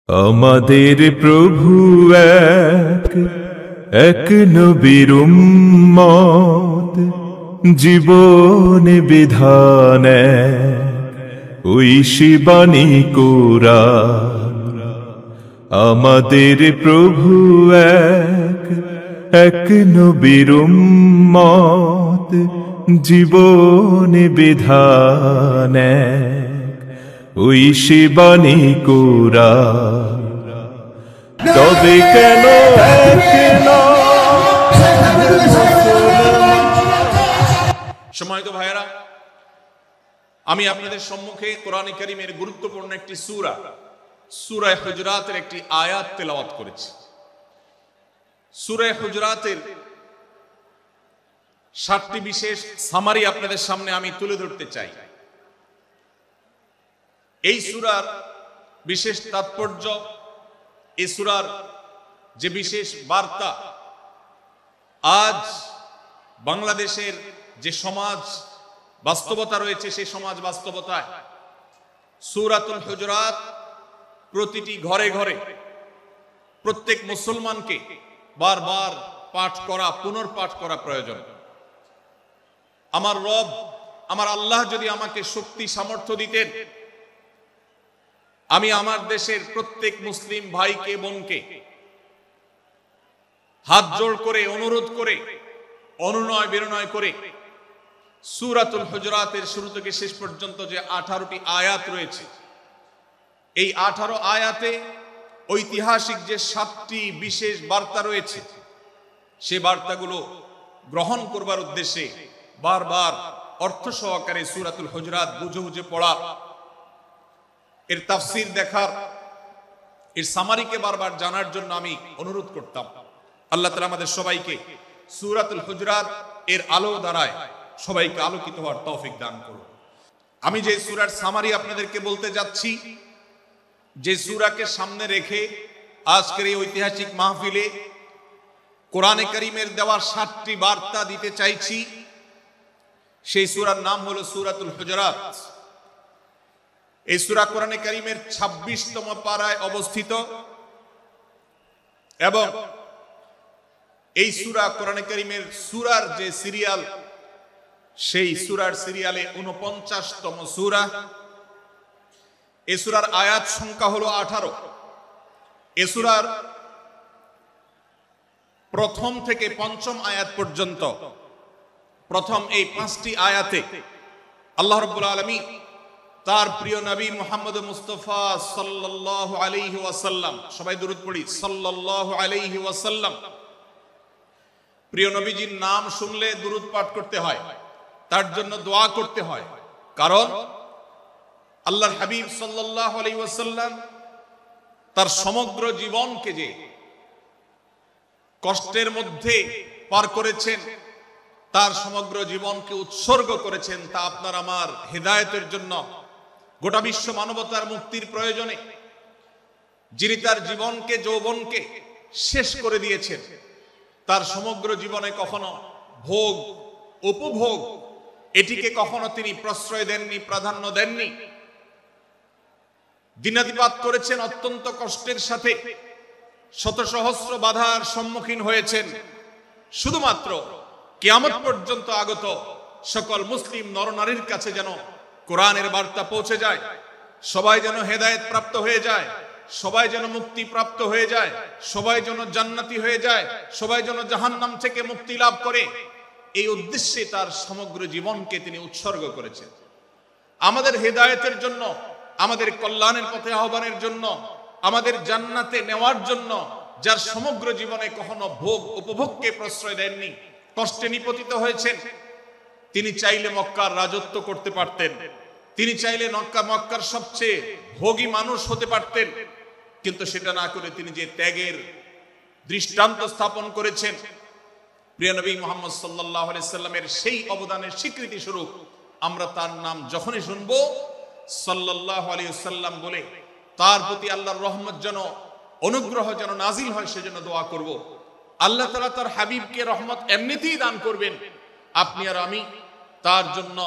আমাদের প্রভু এক এক নবীর উম্মত, জীবন বিধান ঐশী বাণী কোরআন। আমাদের প্রভু এক এক নবীর উম্মত, জীবন বিধান ঐশী বাণী কোরআন। তবে কেন সম্মানিত ভাইয়েরা, আমি আপনাদের সম্মুখে কোরআনে কারীমের গুরুত্বপূর্ণ একটি সূরা সূরা হুজুরাতের একটি আয়াত তেলাওয়াত করেছি। সূরা হুজুরাতের 7টি বিশেষ সামারি আপনাদের সামনে আমি তুলে ধরতে চাই। এই সূরার বিশেষ তাৎপর্য, এই সূরার যে বিশেষ বার্তা, আজ বাংলাদেশের যে সমাজ বাস্তবতা রয়েছে, সেই সমাজ বাস্তবতায় সূরাতুল হুজুরাত প্রতিটি ঘরে ঘরে প্রত্যেক মুসলমানকে বারবার পাঠ করা, পুনর্পাঠ করা প্রয়োজন। আমার রব, আমার আল্লাহ যদি আমাকে শক্তি সামর্থ্য দিতেন, আমি আমার দেশের প্রত্যেক মুসলিম ভাইকে বোনকে হাত জোড় করে অনুরোধ করে, অনুনয় বিনয় করে সূরাতুল হুজুরাতের শুরু থেকে শেষ পর্যন্ত যে 18টি আয়াত রয়েছে, এই 18 আয়াতে ঐতিহাসিক যে 7টি বিশেষ বার্তা রয়েছে, সে বার্তাগুলো গ্রহণ করবার উদ্দেশ্যে বারবার অর্থ সহকারে সূরাতুল হুজুরাত বুঝে বুঝে পড়া, এর তাফসীর দেখার, এর সামারিকে বারবার জানার জন্য আমি অনুরোধ করতাম। আল্লাহ তাআলা আমাদের সবাইকে সূরাতুল হুজুরাত এর আলো দ্বারায় সবাইকে আলোকিত হওয়ার তৌফিক দান করুন। আমি যে সূরার সামারি আপনাদেরকে বলতে যাচ্ছি, যে সূরাকে সামনে রেখে আজকের এই ঐতিহাসিক মাহফিলে কোরআনে কারীমের দেওয়া 7টি বার্তা দিতে চাইছি, সেই সূরার নাম হলো সূরাতুল হুজুরাত। এই সূরা কোরআনে কারীমের 26তম পারায় অবস্থিত এবং এই সূরা কোরআনে কারীমের সূরার যে সিরিয়াল, সেই সূরার সিরিয়ালে 49তম সূরা। এই সূরার আয়াত সংখ্যা হলো 18। এই সূরার প্রথম থেকে পঞ্চম আয়াত পর্যন্ত, প্রথম এই 5টি আয়াতে আল্লাহ রাব্বুল আলামিন তার প্রিয় নবী মুহাম্মদ মুস্তাফা সাল্লাল্লাহু আলাইহি ওয়াসাল্লাম, সবাই দুরূদ পড়ি, সাল্লাল্লাহু আলাইহি ওয়াসাল্লাম, প্রিয় নবীজির নাম শুনলে দুরূদ পাঠ করতে হয়, তার জন্য দোয়া করতে হয়। কারণ আল্লাহর হাবিব সাল্লাল্লাহু আলাইহি ওয়াসাল্লাম তার সমগ্র জীবনকে যে কষ্টের মধ্যে পার করেছেন, তার সমগ্র জীবনকে উৎসর্গ করেছেন, তা আপনার আমার হেদায়েতের জন্য, গোটা বিশ্ব মানবতার মুক্তির প্রয়োজনে। যিনি তার জীবনকে, যৌবনকে শেষ করে দিয়েছেন, তার সমগ্র জীবনে কখনো ভোগ, উপভোগ, এটিকে কখনো তিনি প্রশ্রয় দেননি, প্রাধান্য দেননি। দিনাতিপাত করেছেন অত্যন্ত কষ্টের সাথে, শত সহস্র বাধার সম্মুখীন হয়েছেন, শুধুমাত্র কিয়ামত পর্যন্ত আগত সকল মুসলিম নরনারীর কাছে যেন কোরআনের বার্তা পৌঁছে যায়, সবাই যেন হেদায়েত প্রাপ্ত হয়ে যায়, সবাই যেন মুক্তি প্রাপ্ত হয়ে যায়, সবাই যেন জান্নাতি হয়ে যায়, সবাই যেন জাহান্নাম থেকে মুক্তি লাভ করে, এই উদ্দেশ্যে তার সমগ্র জীবনকে তিনি উৎসর্গ করেছেন। আমাদের হেদায়েতের জন্য, আমাদের কল্যাণের পথে আহ্বানের জন্য, আমাদের জান্নাতে নেওয়ার জন্য, যার সমগ্র জীবনে কখনো ভোগ উপভোগকে প্রশ্রয় দেননি, কষ্টে নিপতিত হয়েছেন। তিনি চাইলে মক্কার রাজত্ব করতে পারতেন, তিনি চাইলে মক্কার সবচেয়ে ভোগী মানুষ হতে পারতেন, কিন্তু সেটা না করে তিনি যে ত্যাগের দৃষ্টান্ত স্থাপন করেছেন, প্রিয় নবী মুহাম্মদ সাল্লাল্লাহু আলাইহি সাল্লামের সেই অবদানের স্বীকৃতি স্বরূপ আমরা তার নাম যখনই শুনবো সাল্লাল্লাহু আলাইহি সাল্লাম বলে তার প্রতি আল্লাহর রহমত যেন, অনুগ্রহ যেন নাজিল হয়, সেজন্য দোয়া করব। আল্লাহ তাআলা তার হাবিবকে রহমত এমনিতেই দান করবেন, আপনি আর আমি তার জন্য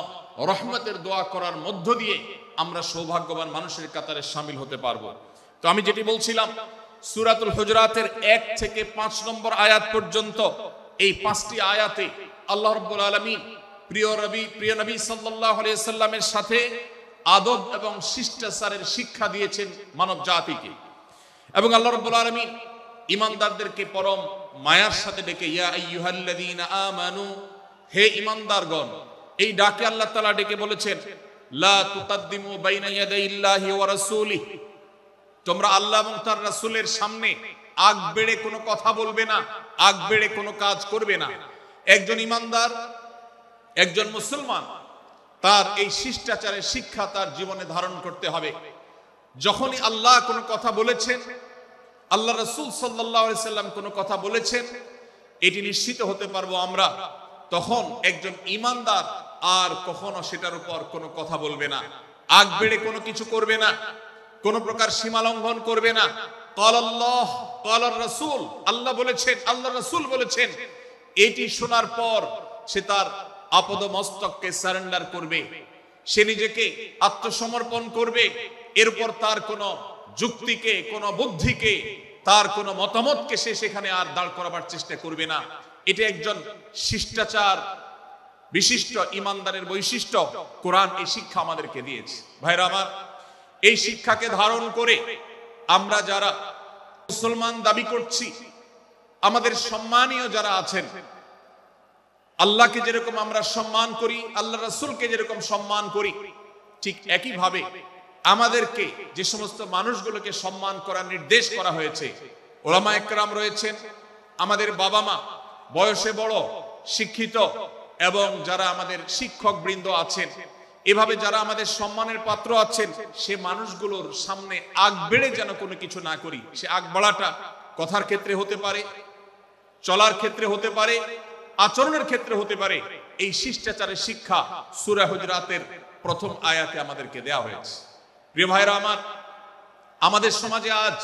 রহমতের দোয়া করার মধ্য দিয়ে আমরা সৌভাগ্যবান মানুষের কাতারে শামিল হতে পারবো। তো আমি যেটি বলছিলাম, সূরাতুল হুজুরাতের 1 থেকে 5 নম্বর আয়াত পর্যন্ত এই 5টি আয়াতে আল্লাহ রাব্বুল আলামিন প্রিয় নবী সাল্লাল্লাহু আলাইহি সাল্লামের সাথে আদব এবং শিষ্টাচারের শিক্ষা দিয়েছেন মানব জাতিকে। এবং আল্লাহ রাব্বুল আলামিন ঈমানদারদেরকে পরম মায়ার সাথে ডেকে ইয়া আইয়ুহাল্লাযীনা আমানু, হে ঈমানদারগণ, এই ডাকে আল্লাহ তাআলা ডেকে বলেছেন লা তুকাদ্দিমু বাইনা ইয়াদাইল্লাহি ওয়া রাসূলিহি, তোমরা আল্লাহ এবং তার রাসূলের সামনে আগ বেড়ে কোনো কথা বলবে না, আগ বেড়ে কোনো কাজ করবে না। একজন ঈমানদার, একজন মুসলমান, তার এই শিষ্টাচারের শিক্ষা তার জীবনে ধারণ করতে হবে। যখনই আল্লাহ কোনো কথা বলেছেন, আল্লাহ রাসূল সাল্লাল্লাহু আলাইহি সাল্লাম কোনো কথা বলেছেন, এটি নিশ্চিত হতে পারবো আমরা, তখন একজন ঈমানদার আর কখনো সেটার উপর কোনো কথা বলবে না, আগ বেড়ে কোনো কিছু করবে না, কোন প্রকার সীমা লঙ্ঘন করবে না। ক্বাল আল্লাহ ক্বাল রাসূল, আল্লাহ বলেছেন, আল্লাহ রাসূল বলেছেন, এটি শোনার পর সে তার আপদ মস্তককে সারেন্ডার করবে, সে নিজেকে আত্মসমর্পণ করবে। এরপর তার কোনো যুক্তিকে, কোনো বুদ্ধিকে, তার কোনো মতামতকে সে সেখানে আর দাঁড় করাবার চেষ্টা করবে না। এটা একজন শিষ্টাচার বিশিষ্ট ঈমানদারের বৈশিষ্ট্য। কোরআন এই শিক্ষা আমাদেরকে দিয়েছে। ভাইরা আমার, এই শিক্ষাকে ধারণ করে আমরা যারা মুসলমান দাবি করছি, আমাদের সম্মানীয় যারা আছেন, আল্লাহকে যেরকম আমরা সম্মান করি, আল্লাহ রাসূলকে যেরকম সম্মান করি, ঠিক একইভাবে আমাদেরকে যে সমস্ত মানুষগুলোকে সম্মান করার নির্দেশ করা হয়েছে, ওলামা একরাম রয়েছেন, আমাদের বাবা মা, বয়সে বড়, শিক্ষিত, এবং যারা আমাদের শিক্ষক বৃন্দ আছেন, এভাবে যারা আমাদের সম্মানের পাত্র আছেন, সে মানুষগুলোর সামনে আগ বেড়ে যেন কোনো কিছু না করি। সে আগ বাড়াটা কথার ক্ষেত্রে হতে পারে, চলার ক্ষেত্রে হতে পারে, আচরণের ক্ষেত্রে হতে পারে। এই শিষ্টাচারের শিক্ষা সূরা হুজুরাতের প্রথম আয়াতে আমাদেরকে দেওয়া হয়েছে। প্রিয় ভাইরা আমার, আমাদের সমাজে আজ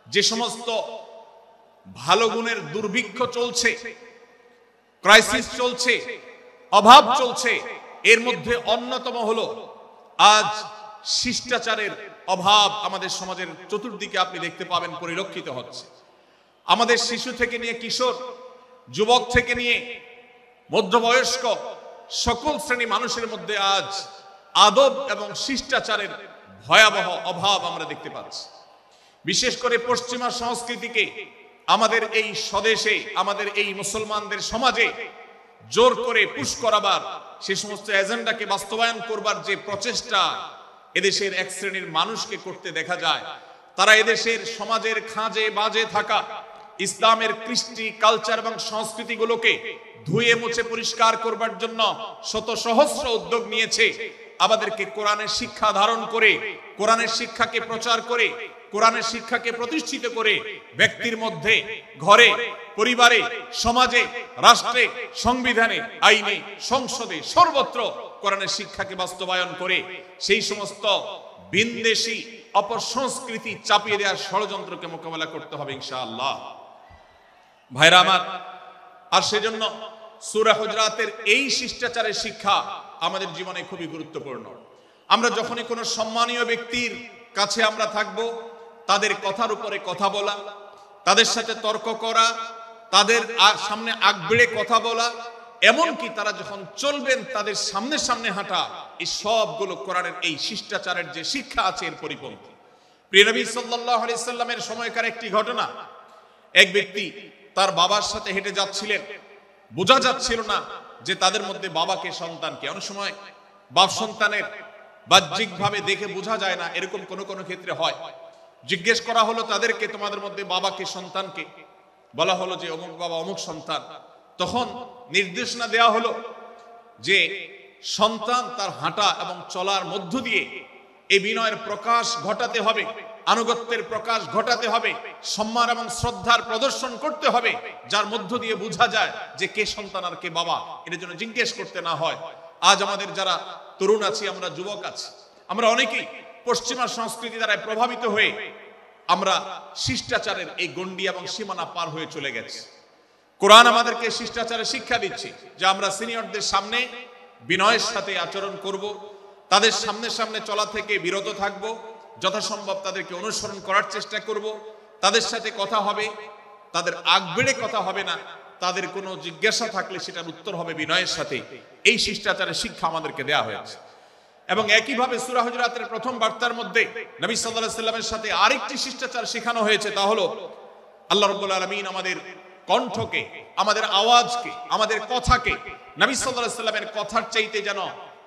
যে সমস্ত ভালো গুণের দুর্ভিক্ষ চলছে, ক্রাইসিস চলছে, অভাব চলছে, এর মধ্যে অন্যতম হলো আজ শিষ্টাচারের অভাব। আমাদের সমাজের চতুর্দিকে আপনি দেখতে পাবেন পরিলক্ষিত হচ্ছে। আমাদের শিশু থেকে নিয়ে কিশোর, যুবক থেকে নিয়ে মধ্যবয়স্ক সকল শ্রেণী মানুষের মধ্যে আজ আদব এবং শিষ্টাচারের ভয়াবহ অভাব আমরা দেখতে পাচ্ছি। বিশেষ করে পশ্চিমা সংস্কৃতিকে আমাদের এই স্বদেশে, আমাদের এই মুসলমানদের সমাজে জোর করে পুশ করাবার, সে সমস্ত এজেন্ডাকে বাস্তবায়ন করবার যে প্রচেষ্টা এদেশের এক শ্রেণীর মানুষকে করতে দেখা যায়, তারা এদেশের সমাজের খাঁজে বাজে থাকা ইসলামের কৃষ্টি, কালচার এবং সংস্কৃতিগুলোকে ধুয়ে মুছে পরিষ্কার করবার জন্য শত সহস্র উদ্যোগ নিয়েছে। আমাদেরকে কোরআনের শিক্ষা ধারণ করে, কোরআনের শিক্ষাকে প্রচার করে, কোরআনের শিক্ষাকে প্রতিষ্ঠিত করে ব্যক্তির মধ্যে, ঘরে, পরিবারে, সমাজে, রাষ্ট্রে, সংবিধানে, আইনে, সংসদে, সর্বত্র কোরআনের শিক্ষাকে বাস্তবায়ন করে সেই সমস্ত বিন্দেশী অপসংস্কৃতি চাপিয়ে দেওয়ার ষড়যন্ত্রকে মোকাবেলা করতে হবে ইনশাআল্লাহ। ভাইরা আমার, আর সেজন্য সূরা হুজুরাতের এই শিষ্টাচারের শিক্ষা আমাদের জীবনে খুবই গুরুত্বপূর্ণ। আমরা যখনই কোনো সম্মানীয় ব্যক্তির কাছে আমরা থাকব, তাদের কথার উপরে কথা বলা, তাদের সাথে তর্ক করা, তাদের সামনে আগ বেড়ে কথা বলা, এমনকি তারা যখন চলবেন তাদের সামনে সামনে হাঁটা, এই সবগুলো কোরআনের এই শিষ্টাচারের যে শিক্ষা আছে এর পরিপন্থী। প্রিয় নবী সাল্লাল্লাহু আলাইহি সাল্লামের সময়কার একটি ঘটনা, এক ব্যক্তি তার বাবার সাথে হেঁটে যাচ্ছিলেন, বোঝা যাচ্ছিল না যে তাদের মধ্যে বাবাকে সন্তানকে। অনেক সময় বাপ সন্তানের বাহ্যিকভাবে দেখে বোঝা যায় না, এরকম কোন কোন ক্ষেত্রে হয়। জিজ্ঞেস করা হলো তাদেরকে, তোমাদের মধ্যে বাবাকে সন্তানকে? বলা হলো যে অমুক বাবা, অমুক সন্তান। তখন নির্দেশনা দেওয়া হলো যে সন্তান তার হাঁটা এবং চলার মধ্য দিয়ে এই বিনয়ের প্রকাশ ঘটাতে হবে, আনুগত্যের প্রকাশ ঘটাতে হবে, সম্মান এবং শ্রদ্ধার প্রদর্শন করতে হবে, যার মধ্য দিয়ে বোঝা যায় যে কে সন্তান আর কে বাবা। এর জন্য জিজ্ঞেস করতে না হয়। আজ আমাদের যারা তরুণ আছি, আমরা যুবক আছি, আমরা অনেকেই পশ্চিমা সংস্কৃতি দ্বারা প্রভাবিত হয়ে আমরা শিষ্টাচারের এই গণ্ডি এবং সীমানা পার হয়ে চলে গেছি। কোরআন আমাদেরকে শিষ্টাচারের শিক্ষা দিচ্ছে যে আমরা সিনিয়রদের সামনে বিনয়ের সাথে আচরণ করব, তাদের সামনে সামনে চলা থেকে বিরত থাকব, যথাসম্ভব তাদেরকে অনুসরণ করার চেষ্টা করব, তাদের সাথে কথা হবে, তাদের আগবেড়ে কথা হবে না, তাদের কোনো জিজ্ঞাসা থাকলে সেটার উত্তর হবে বিনয়ের সাথে। এই শিষ্টাচারের শিক্ষা আমাদেরকে দেয়া হয়েছে। এবং একইভাবে সূরা হুজুরাতের প্রথম বার্তার মধ্যে নবী সাল্লাল্লাহু আলাইহি সাল্লামের সাথে আরেকটি শিষ্টাচার শেখানো হয়েছে, তা হলো আল্লাহ রাব্বুল আলামিন আমাদের কণ্ঠকে, আমাদের আওয়াজকে, আমাদের কথাকে নবী সাল্লাল্লাহু আলাইহি সাল্লামের কথার চাইতে যেন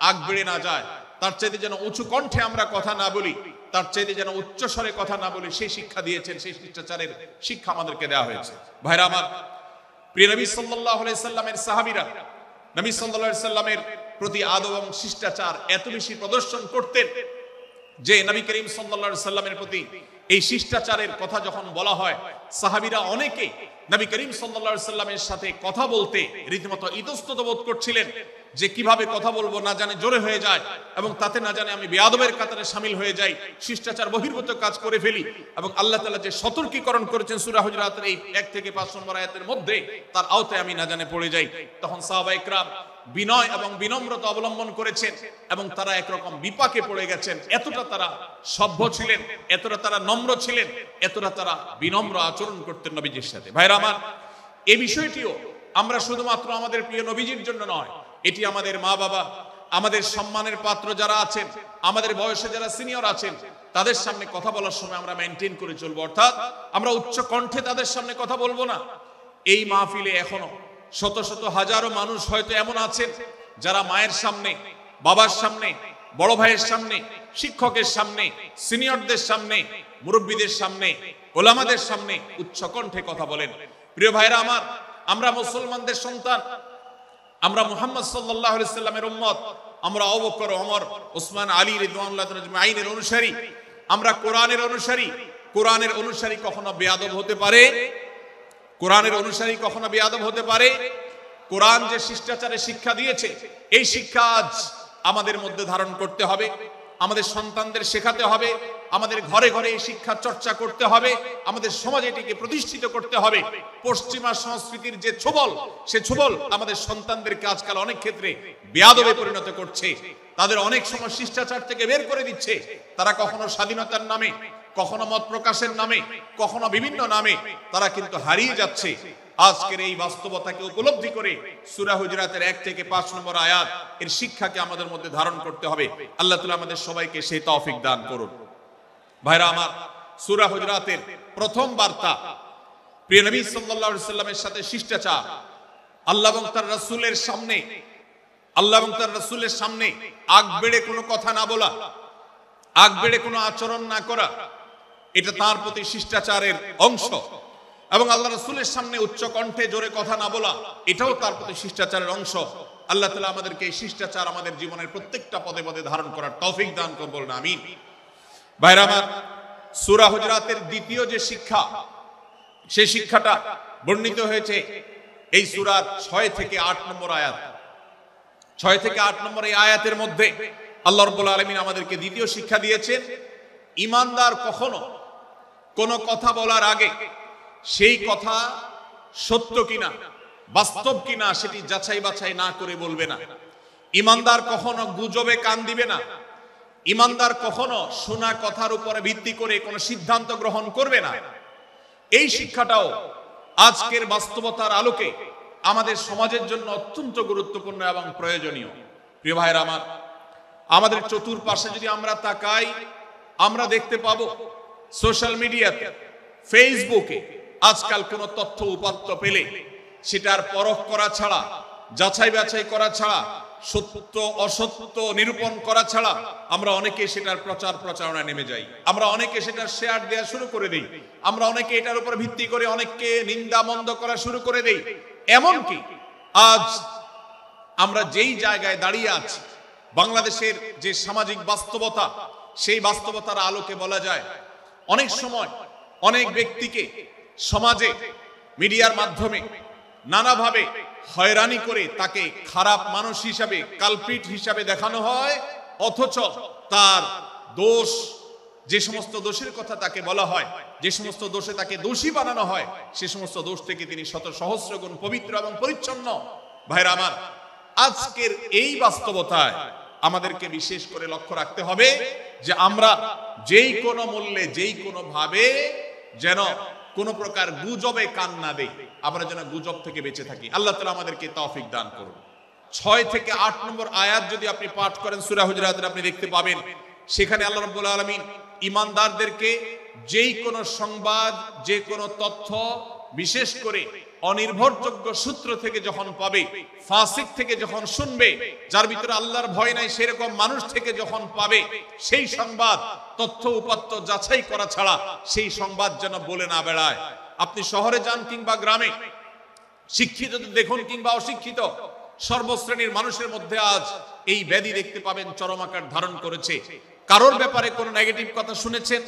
আগ বেড়ে না যায়, তার চাইতে যেন উঁচু কণ্ঠে আমরা কথা না বলি, তার চাইতে যেন উচ্চ স্বরে কথা না বলি, সেই শিক্ষা দিয়েছেন, সেই শিষ্টাচারের শিক্ষা আমাদেরকে দেওয়া হয়েছে। ভাইরা আমার, প্রিয় নবী সাল্লাল্লাহু আলাইহি সাল্লামের সাহাবীরা নবী সাল্লাল্লাহু আলাইহি সাল্লামের প্রতি আদব এবং শিষ্টাচার এত বেশি প্রদর্শন করতেন যে নবী করিম সাল্লাল্লাহু আলাইহি সাল্লামের প্রতি এই শিষ্টাচারের কথা যখন বলা হয়, সাহাবীরা অনেকে নবী করিম সাল্লাল্লাহু আলাইহি সাল্লামের সাথে কথা বলতে রীতিমতো ইতস্তত বোধ করছিলেন যে কিভাবে কথা বলবো, না জানে জোরে হয়ে যায় এবং তাতে না জানে আমি বেয়াদবের কাতারে শামিল হয়ে যাই, শিষ্টাচার বহির্ভূত কাজ করে ফেলি। এবং আল্লাহ তাআলা যে সতর্কীকরণ করেছেন সূরা হুজুরাতের এই 1 থেকে 5 নম্বর আয়াতের মধ্যে, তার আওতায় আমি না জানে পড়ে যাই। তখন সাহাবায়ে কেরাম বিনয় এবং বিনম্রতা অবলম্বন করেছেন এবং তারা একরকম বিপাকে পড়ে গেছেন। এতটা তারা সভ্য ছিলেন, এতটা তারা নম্র ছিলেন, এতটা তারা বিনম্র আচরণ করতেন নবীজির সাথে। ভাইরা আমার, এই বিষয়টিও আমরা শুধুমাত্র আমাদের প্রিয় নবীজির জন্য নয়, এটি আমাদের মা বাবা, আমাদের সম্মানের পাত্র যারা আছেন, আমাদের বয়সে যারা সিনিয়র আছেন, তাদের সামনে কথা বলার সময় আমরা মেনটেন করে চলবো। অর্থাৎ আমরা উচ্চ কণ্ঠে তাদের সামনে কথা বলবো না। এই মাহফিলে এখনো শত শত হাজারো মানুষ হয়তো এমন আছেন যারা মায়ের সামনে, বাবার সামনে, বড় ভাইয়ের সামনে, শিক্ষকের সামনে, সিনিয়রদের সামনে, মুরব্বীদের সামনে, ওলামাদের সামনে উচ্চ কণ্ঠে কথা বলেন। প্রিয় ভাইরা আমার, আমরা মুসলমানদের সন্তান, আমরা মুহাম্মদ সাল্লাল্লাহু আলাইহি সাল্লামের উম্মত, আমরা আবু বকর, ওমর, ওসমান, আলী রাদিয়াল্লাহু আজমাইনের অনুসারী, আমরা কোরআনের অনুসারী। কোরআনের অনুসারী কখনো বেয়াদব হতে পারে? কোরআনের অনুসারী কখনো বেয়াদব হতে পারে? কোরআন যে শিষ্টাচারের শিক্ষা দিয়েছে, এই শিক্ষা আজ আমাদের মধ্যে ধারণ করতে হবে, আমাদের সন্তানদের শেখাতে হবে, আমাদের ঘরে ঘরে এই শিক্ষা চর্চা করতে হবে, আমাদের সমাজে এটিকে প্রতিষ্ঠিত করতে হবে। পশ্চিমা সংস্কৃতির যে ছোবল, সে ছোবল আমাদের সন্তানদেরকে আজকাল অনেক ক্ষেত্রে বেয়াদবে পরিণত করছে, তাদের অনেক সময় শিষ্টাচার থেকে বের করে দিচ্ছে। তারা কখনো স্বাধীনতার নামে, কখনো মত প্রকাশের নামে, কখনো বিভিন্ন নামে তারা কিন্তু হারিয়ে যাচ্ছে। আজকের এই বাস্তবতাকে উপলব্ধি করে সূরা হুজুরাতের 1 থেকে 5 নম্বর আয়াত এর শিক্ষাকে আমাদের মধ্যে ধারণ করতে হবে। আল্লাহ তাআলা আমাদের সবাইকে সেই তৌফিক দান করুন। ভাইরা আমার, সূরা হুজুরাতের প্রথম বার্তা প্রিয় নবী সাল্লাল্লাহু আলাইহি সাল্লামের সাথে শিষ্টাচার, আল্লাহ এবং তার রাসূলের সামনে, আল্লাহ এবং তার রাসূলের সামনে আগ বেড়ে কোনো কথা না বলা, আগ বেড়ে কোনো আচরণ না করা, এটা তার প্রতি শিষ্টাচারের অংশ। এবং আল্লাহ রাসূলের সামনে উচ্চ কণ্ঠে জোরে কথা না বলা, এটাও তার প্রতি শিষ্টাচারের অংশ। আল্লাহ তাআলা আমাদেরকে এই শিষ্টাচার আমাদের জীবনের প্রত্যেকটা পদে পদে ধারণ করার তৌফিক দান করুন, বলুন আমিন। ভাইরা আমার, সূরা হুজুরাতের দ্বিতীয় যে শিক্ষা, সেই শিক্ষাটা বর্ণিত হয়েছে এই সূরার 6 থেকে 8 নম্বর আয়াত। 6 থেকে 8 নম্বর এই আয়াতের মধ্যে আল্লাহ রাব্বুল আলামিন আমাদেরকে দ্বিতীয় শিক্ষা দিয়েছেন, ঈমানদার কখনো কোনো কথা বলার আগে সেই কথা সত্য কিনা, বাস্তব কিনা সেটি যাচাই বাছাই না করে বলবে না। ঈমানদার কখনো গুজবে কান দিবে না। ঈমানদার কখনো শোনা কথার উপরে ভিত্তি করে কোনো সিদ্ধান্ত গ্রহণ করবে না। এই শিক্ষাটাও আজকের বাস্তবতার আলোকে আমাদের সমাজের জন্য অত্যন্ত গুরুত্বপূর্ণ এবং প্রয়োজনীয়। প্রিয় ভাইরা আমার, আমাদের চতুর্পাশে যদি আমরা তাকাই, আমরা দেখতে পাবো সোশ্যাল মিডিয়াতে, ফেসবুকে আজকাল কোনো তথ্য উপাত্ত পেলে সেটার পরখ করা ছাড়া, যাচাই বাছাই করা ছাড়া, সত্য অসত্য নিরূপণ করা ছাড়া আমরা অনেকে সেটার প্রচার প্রচারণায় নেমে যাই। আমরা অনেকে সেটার শেয়ার দেওয়া শুরু করে দেই। আমরা অনেকে এটার উপর ভিত্তি করে অনেককে নিন্দা মন্দ করা শুরু করে দেই। এমনকি আজ আমরা যেই জায়গায় দাঁড়িয়ে আছি, বাংলাদেশের যে সামাজিক বাস্তবতা, সেই বাস্তবতার আলোকে বলা যায় অনেক সময় অনেক ব্যক্তিকে সমাজে মিডিয়ার মাধ্যমে নানাভাবে হয়রানি করে তাকে খারাপ মানুষ হিসাবে, কালপ্রিট হিসাবে দেখানো হয়, অথচ তার দোষ, যে সমস্ত দোষের কথা তাকে বলা হয়, যে সমস্ত দোষে তাকে দোষী বানানো হয়, সে সমস্ত দোষ থেকে তিনি শত সহস্র গুণ পবিত্র এবং পরিচ্ছন্ন। ভাইরা আমার, আজকের এই বাস্তবতায় আমাদেরকে বিশেষ করে লক্ষ্য রাখতে হবে যে আমরা যেই কোনো মূল্যে যেই কোনো ভাবে যেন কোনো প্রকার গুজবে কান না দেই, আমরা যেন গুজব থেকে বেঁচে থাকি। আল্লাহ তাআলা আমাদেরকে তৌফিক দান করুন। 6 থেকে 8 নম্বর আয়াত যদি আপনি পাঠ করেন সূরা হুজুরাতের, আপনি দেখতে পাবেন সেখানে আল্লাহ রাব্বুল আলামিন ঈমানদারদেরকে যেই কোনো সংবাদ, যে কোনো তথ্য, বিশেষ করে অনির্ভরযোগ্য সূত্র থেকে যখন পাবে, ফাসিক থেকে যখন শুনবে, যার ভিতরে আল্লাহর ভয় নাই সেরকম মানুষ থেকে যখন পাবে, সেই সংবাদ তথ্য উপাত্ত যাচাই করা ছাড়া সেই সংবাদ যেন বলে না বেড়ায়। আপনি শহরে যান কিংবা গ্রামে, শিক্ষিত দেখুন কিংবা অশিক্ষিত, সর্বশ্রেণীর মানুষের মধ্যে আজ এই ব্যাধি দেখতে পাবেন চরম আকার ধারণ করেছে। কারোর ব্যাপারে কোনো নেগেটিভ কথা শুনেছেন,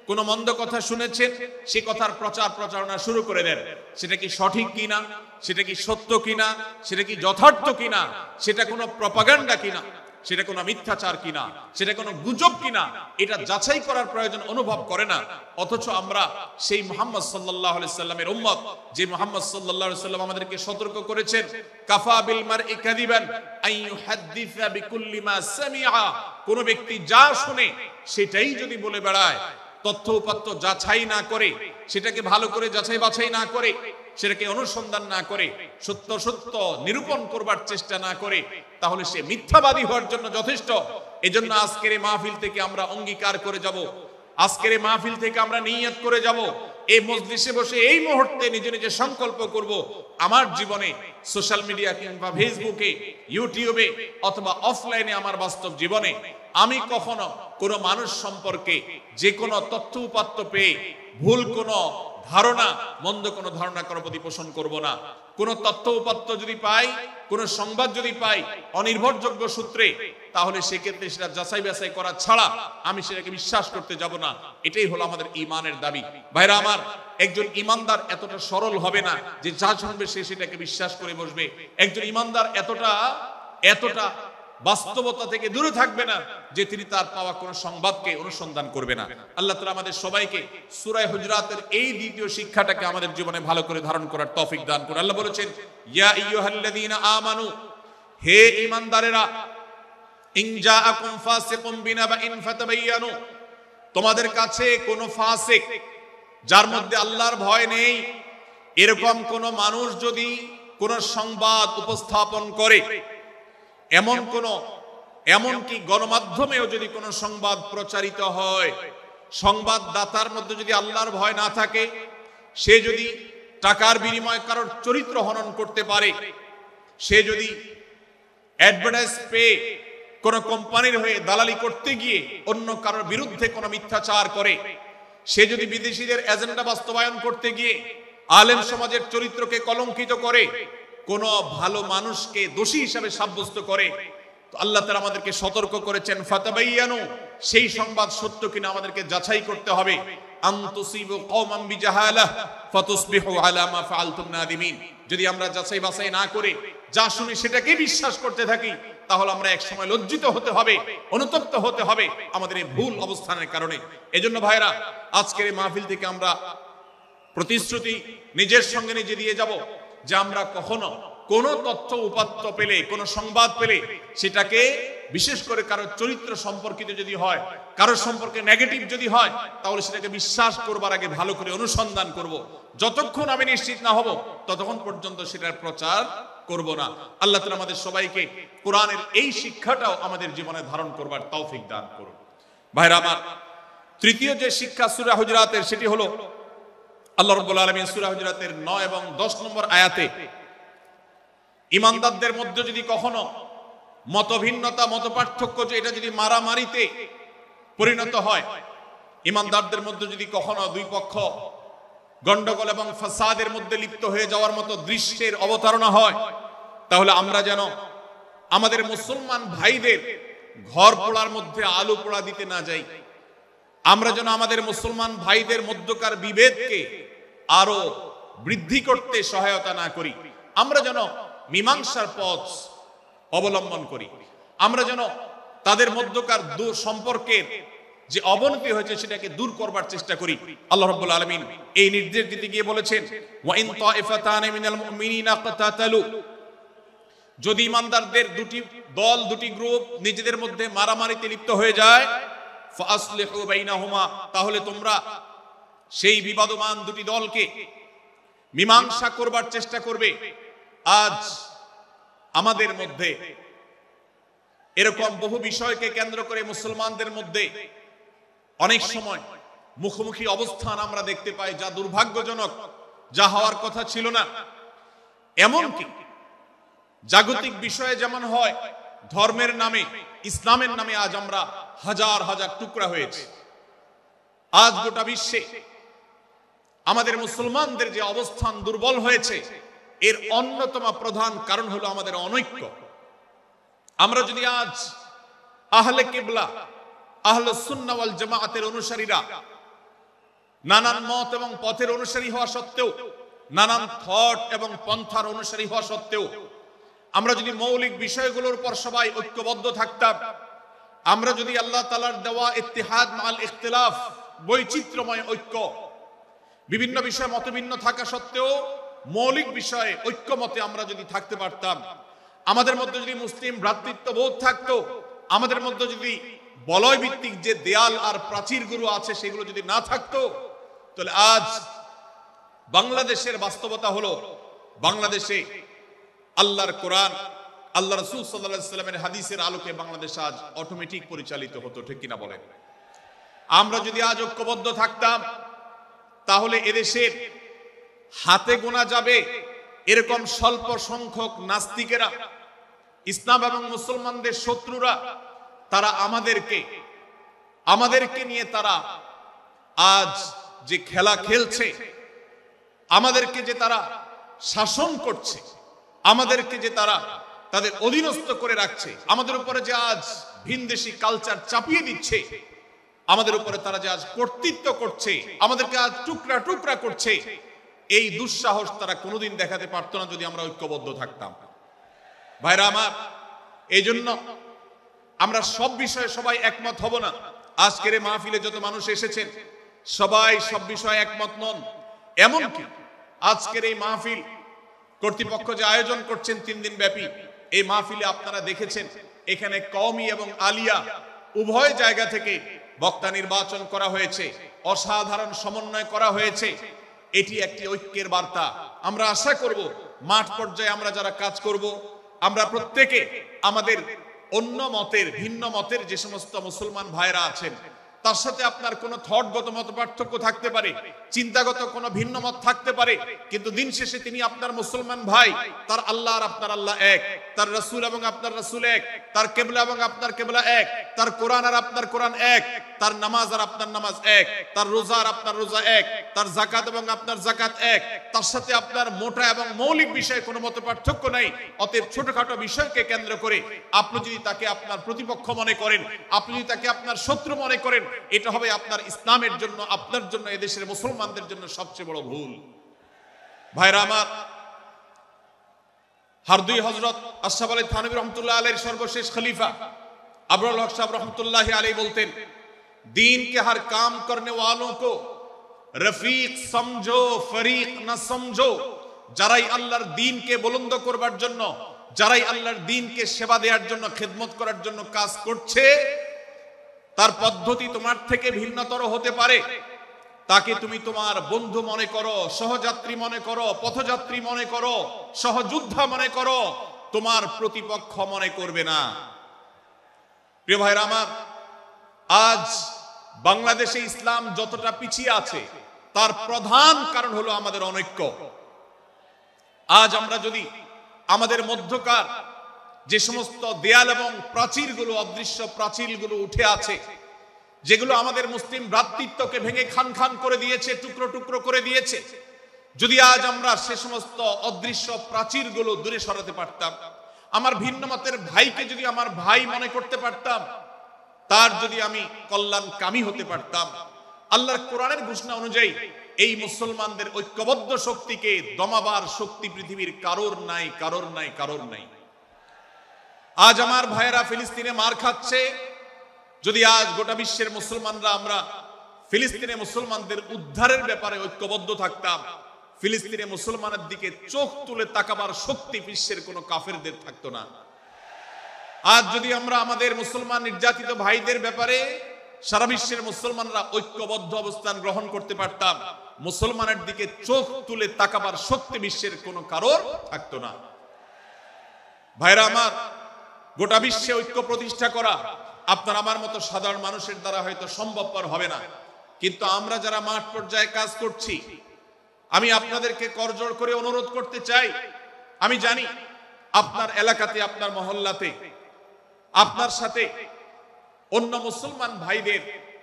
কোনো মন্দ কথা শুনেছেন, সে কথার প্রচার প্রচারণা শুরু করে দেন। সেটা কি সঠিক কিনা, সেটা কি সত্য কিনা, সেটা কি যথার্থ কিনা, সেটা কোনো প্রপাগান্ডা কিনা, সেটা কোনো মিথ্যাচার কিনা, সেটা কোনো গুজব কিনা, এটা যাচাই করার প্রয়োজন অনুভব করে না। অথচ আমরা সেই মুহাম্মদ সাল্লাল্লাহু আলাইহি সাল্লামের উম্মত, যে মুহাম্মদ সাল্লাল্লাহু আলাইহি সাল্লাম আমাদেরকে সতর্ক করেছেন, কাফা বিল মারই কাযিবান আন ইউহাদ্দিসা বিকুল্লি মা সামিআ, কোন ব্যক্তি যা শুনে সেটাই যদি বলে বেড়ায়, তথ্য উপাত্ত যাচাই না করে, সেটাকে ভালো করে যাচাই বাছাই না করে, সেটাকে অনুসন্ধান না করে, সত্য সত্য নিরূপণ করবার চেষ্টা না করে, তাহলে সে মিথ্যাবাদী হওয়ার জন্য যথেষ্ট। এজন্য আজকের এই মাহফিল থেকে আমরা অঙ্গীকার করে যাব, আজকের এই মাহফিল থেকে আমরা নিয়ত করে যাব, এই মজলিসে বসে এই মুহূর্তে নিজে নিজে সংকল্প করব, আমার জীবনে সোশ্যাল মিডিয়া কিংবা ফেসবুকে, ইউটিউবে অথবা অফলাইনে, আমার বাস্তব জীবনে আমি কখনো কোনো মানুষ সম্পর্কে যে কোনো তথ্য উপাত্ত পেয়ে ভুল কোনো ধারণা, মন্দ কোনো ধারণা কারো প্রতি পোষণ করব না। কোনো তথ্য উপাত্ত যদি পাই, কোনো সংবাদ যদি পাই অনির্ভরযোগ্য সূত্রে, তাহলে সেক্ষেত্রে সেটা যাচাই বাছাই করা ছাড়া আমি সেটাকে বিশ্বাস করতে যাব না। এটাই হলো আমাদের ঈমানের দাবি। ভাইরা আমার, একজন ঈমানদার এতটা সরল হবে না যে যা শুনবে সে সেটাকে বিশ্বাস করে বসবে। একজন ঈমানদার এতটা বাস্তবতা থেকে দূরে থাকবে না যে তিনি তার পাওয়া কোন সংবাদকে অনুসন্ধান করবে না। আল্লাহ তাআলা আমাদের সবাইকে সূরা হুজুরাতের এই দ্বিতীয় শিক্ষাটাকে আমাদের জীবনে ভালো করে ধারণ করার তৌফিক দান করুন। আল্লাহ বলেছেন, ইয়া আইয়ুহাল্লাযীনা আমানু, হে ঈমানদারেরা, ইন জাআকুম ফাসিকুম বিনাবাইন ফাতাবায়ানু, তোমাদের কাছে কোন ফাসিক, যার মধ্যে আল্লাহর ভয় নেই, এরকম কোন মানুষ যদি কোন সংবাদ উপস্থাপন করে, এমনকি গণমাধ্যমেও যদি কোনো সংবাদ প্রচারিত হয়, সংবাদদাতার মধ্যে যদি আল্লাহর ভয় না থাকে, সে যদি টাকার বিনিময়ে কারোর চরিত্র হনন করতে পারে, সে যদি অ্যাডভার্টাইজ পেয়ে কোনো কোম্পানির হয়ে দালালি করতে গিয়ে অন্য কারোর বিরুদ্ধে কোনো মিথ্যাচার করে, সে যদি বিদেশিদের এজেন্ডা বাস্তবায়ন করতে গিয়ে আলেম সমাজের চরিত্রকে কলঙ্কিত করে, কোন ভালো মানুষকে দোষী হিসাবে সাব্যস্ত করে, তো আল্লাহ তাআলা আমাদেরকে সতর্ক করেছেন, ফাতাবায়ানু, সেই সংবাদ সত্য কিনা আমাদেরকে যাচাই করতে হবে। আন তুসিবু কওমান বিজাহালাহ ফাতুসবিহু আলা মা ফাআলতুম নাদিমিন, যদি আমরা যাচাই বাছাই না করে যা শুনি সেটাকে বিশ্বাস করতে থাকি, তাহলে আমরা এক সময় লজ্জিত হতে হবে, অনুতপ্ত হতে হবে আমাদের এই ভুল অবস্থানের কারণে। এজন্য ভাইরা, আজকের এই মাহফিল থেকে আমরা প্রতিশ্রুতি নিজের সঙ্গে নিজে দিয়ে যাব যে আমরা কখনো কোন তথ্য উপাত্ত পেলে, কোন সংবাদ পেলে, সেটাকে বিশেষ করে কারো চরিত্র সম্পর্কিত যদি হয়, কারো সম্পর্কে নেগেটিভ যদি হয়, তাহলে সেটাকে বিশ্বাস করবার আগে ভালো করে অনুসন্ধান করব। যতক্ষণ আমি নিশ্চিত না হব ততক্ষণ পর্যন্ত সেটার প্রচার করব না। আল্লাহ তাআলা আমাদের সবাইকে কোরআনের এই শিক্ষাটাও আমাদের জীবনে ধারণ করবার তৌফিক দান করুন। ভাইরা আমার, তৃতীয় যে শিক্ষা সূরা হুজুরাতের, সেটি হলো আল্লাহ রাব্বুল আলামিন সূরা হুজুরাতের 9 এবং 10 নম্বর আয়াতে ঈমানদারদের মধ্যে যদি কখনো মতভিন্নতা, মতপার্থক্য, যে এটা যদি মারামারিতে পরিণত হয়, ঈমানদারদের মধ্যে যদি কখনো দুই পক্ষ গন্ডগোল এবং ফাসাদের মধ্যে লিপ্ত হয়ে যাওয়ার মতো দৃশ্যের অবতারণা হয়, তাহলে আমরা যেন আমাদের মুসলমান ভাইদের ঘর পোড়ার মধ্যে আলু পোড়া দিতে না যাই। আমরা যেন আমাদের মুসলমান ভাইদের মধ্যকার বিভেদকে আরো বৃদ্ধি করতে সহায়তা না করি। আমরা যেন মীমাংসার পথ অবলম্বন করি। আমরা যেন তাদের মধ্যকার সম্পর্কের যে অবনতি হয়েছে সেটাকে দূর করবার চেষ্টা করি। আল্লাহ রাব্বুল আলামিন এই নির্দেশ দিতে গিয়ে বলেছেন, ওয়া ইন তাইফাতান মিনাল মুমিনিনা ইকতাতালু, যদি ইমানদারদের দুটি দল, দুটি গ্রুপ নিজেদের মধ্যে মারামারিতে লিপ্ত হয়ে যায়, ফাসলিহু বাইনাহুমা, তাহলে তোমরা সেই বিবাদমান দুটি দলকে মীমাংসা করবার চেষ্টা করবে। আজ আমাদের মধ্যে এরকম বহু বিষয়কে কেন্দ্র করে মুসলমানদের মধ্যে অনেক সময় মুখোমুখি অবস্থান আমরা দেখতে পাই, যা দুর্ভাগ্যজনক, যা হওয়ার কথা ছিল না। এমনকি জাগতিক বিষয়ে যেমন হয়, ধর্মের নামে, ইসলামের নামে আজ আমরা হাজার হাজার টুকরা হয়েছে। আজ গোটা বিশ্বে আমাদের মুসলমানদের যে অবস্থান দুর্বল হয়েছে, এর অন্যতম প্রধান কারণ হলো আমাদের অনৈক্য। আমরা যদি আজ আহলে কিবলা, আহলে সুন্নাহ ওয়াল জামাআতের অনুসারীরা নানান মত এবং পথের অনুসারী হওয়া সত্ত্বেও, নানান থট এবং পন্থার অনুসারী হওয়া সত্ত্বেও, আমরা যদি মৌলিক বিষয়গুলোর উপর সবাই ঐক্যবদ্ধ থাকতাম, আমরা যদি আল্লাহ তাআলার দেওয়া ইত্তিহাদ মাল ইখতিলাফ, বৈচিত্র্যময় ঐক্য, বিভিন্ন বিষয়ে মতভিন্ন থাকা সত্ত্বেও মৌলিক বিষয়ে ঐক্যমতে আমরা যদি থাকতে পারতাম, আমাদের মধ্যে যদি মুসলিম ভ্রাতৃত্ববোধ থাকতো, আমাদের মধ্যে যদি বলয় ভিত্তিক যে দেয়াল আর প্রাচীরগুলো আছে সেগুলো যদি না থাকতো, তাহলে আজ বাংলাদেশের বাস্তবতা হলো, বাংলাদেশে আল্লাহর কোরআন, আল্লাহ রাসূল সাল্লাল্লাহু আলাইহি ওয়াসাল্লামের হাদিসের আলোকে বাংলাদেশ আজ অটোমেটিক পরিচালিত হতো, ঠিক কিনা বলেন? আমরা যদি আজ ঐক্যবদ্ধ থাকতাম, তাহলে এদেশের হাতে গোনা যাবে এরকম স্বল্প সংখ্যক নাস্তিকেরা, ইসলাম এবং মুসলমানদের শত্রুরা, তারা আমাদেরকে নিয়ে তারা আজ যে খেলা খেলছে, আমাদেরকে যে তারা শাসন করছে, আমাদেরকে যে তারা তাদের অধীনস্থ করে রাখছে, আমাদের উপরে যে আজ ভিনদেশী কালচার চাপিয়ে দিচ্ছে, আমাদের উপরে তারা যে আজ কর্তৃত্ব করছে, আমাদেরকে আজ টুকরা টুকরা করছে, এই দুঃসাহস তারা কোনোদিন দেখাতে পারতো না যদি আমরা ঐক্যবদ্ধ থাকতাম। ভাইরা আমার, এই জন্য আমরা সব বিষয়ে সবাই একমত হব না। আজকের এই মাহফিলে যত মানুষ এসেছেন সবাই সব বিষয়ে একমত নন। এমনকি আজকের এই মাহফিল কর্তৃপক্ষ যে আয়োজন করছেন 3 দিন ব্যাপী, এই মাহফিলে আপনারা দেখেছেন এখানে কওমি এবং আলিয়া উভয় জায়গা থেকে বক্তা নির্বাচন করা হয়েছে, অসাধারণ সমন্বয় করা হয়েছে। এটি একটি ঐক্যের বার্তা। আমরা আশা করব মাঠ পর্যায়ে আমরা যারা কাজ করব, আমরা প্রত্যেকে আমাদের অন্য মতের, ভিন্ন মতের যে সমস্ত মুসলমান ভাইরা আছেন, তার সাথে আপনার কোনো থটগত মত পার্থক্য থাকতে পারে, চিন্তাগত কোনো ভিন্ন মত থাকতে পারে, কিন্তু দিন শেষে তিনি আপনার মুসলমান ভাই। তার আল্লাহ আর আপনার আল্লাহ এক, তার রাসূল এবং আপনার রাসূল এক, তার কিবলা এবং আপনার কিবলা এক, তার কোরআন আর আপনার কোরআন এক, তার নামাজ আর আপনার নামাজ এক, তার রোজা আর আপনার রোজা এক, তার যাকাত এবং আপনার যাকাত এক, তার সাথে আপনার মোটা এবং মৌলিক বিষয়ে কোনো মত পার্থক্য নাই। অতএব ছোটখাটো বিষয়কে কেন্দ্র করে আপনি যদি তাকে আপনার প্রতিপক্ষ মনে করেন, আপনি যদি তাকে আপনার শত্রু মনে করেন, এটা হবে আপনার ইসলামের জন্য, আপনার জন্য, এদেশের মুসলমানদের জন্য সবচেয়ে বড় ভুল। ভাইরা আমার, হারদুই হযরত আশরাফ আলী থানভী রহমাতুল্লাহ আলাইহির সর্বশেষ খলিফা আবরুল হক সাহেব রহমাতুল্লাহ আলাইহি বলতেন, दीन के हर काम करने वालों को रफीक समझो, फरीक ना समझो। যারাই আল্লাহর দ্বীনকে বুলন্দ করবার জন্য, যারাই আল্লাহর দ্বীনকে সেবা দেওয়ার জন্য, খেদমত করার জন্য কাজ করছে, তার পদ্ধতি তোমার থেকে ভিন্নতর হতে পারে, তাকে তুমি তোমার বন্ধু মনে করো, সহযাত্রী মনে করো, পথযাত্রী মনে করো, সহযোদ্ধা মনে করো, তোমার প্রতিপক্ষ মনে করবে না। প্রিয় ভাইরা আমার, আজ বাংলাদেশে ইসলাম যতটা পিছিয়ে আছে তার প্রধান কারণ হলো আমাদের অনৈক্য। আজ আমরা যদি আমাদের মধ্যকার যে সমস্ত দেয়াল এবং প্রাচীরগুলো, অদৃশ্য প্রাচীরগুলো উঠে আছে, যেগুলো আমাদের মুসলিম ভ্রাতৃত্বকে ভেঙে খান খান করে দিয়েছে, টুকরো টুকরো করে দিয়েছে, যদি আজ আমরা সে সমস্ত অদৃশ্য প্রাচীরগুলো দূরে সরাতে পারতাম, আমার ভিন্ন মতের ভাইকে যদি আমার ভাই মনে করতে পারতাম, তার যদি আমি কল্যাণকামী হতে পারতাম, আল্লাহর কোরআনের ঘোষণা অনুযায়ী এই মুসলমানদের ঐক্যবদ্ধ শক্তিকে দমাবার শক্তি পৃথিবীর কারোর নাই, কারোর নাই, কারোর নাই। আজ আমার ভাইয়েরা ফিলিস্তিনে মার খাচ্ছে, যদি আজ গোটা বিশ্বের মুসলমানরা আমরা ফিলিস্তিনে মুসলমানদের উদ্ধারের ব্যাপারে ঐক্যবদ্ধ থাকতাম, ফিলিস্তিনে মুসলমানের দিকে চোখ তুলে তাকাবার শক্তি বিশ্বের কোনো কাফেরদের থাকতো না। আজ যদি আমরা আমাদের মুসলমান নির্যাতিত ভাইদের ব্যাপারে সারা বিশ্বের মুসলমানরা ঐক্যবদ্ধ অবস্থান গ্রহণ করতে পারতাম, মুসলমানের দিকে চোখ তুলে তাকাবার শক্তি বিশ্বের কোনো কারোর থাকতো না। ভাইরা আমার, গোটা বিশ্বে ঐক্য প্রতিষ্ঠা করা আপনার আমার মতো সাধারণ মানুষের দ্বারা হয়তো সম্ভবপর হবে না, কিন্তু আমরা যারা মাঠ পর্যায়ে কাজ করছি, আমি আপনাদেরকে করজোড় করে অনুরোধ করতে চাই। আমি জানি আপনার এলাকাতে, আপনার মহল্লাতে আপনার সাথে অন্য মুসলমান ভাইদের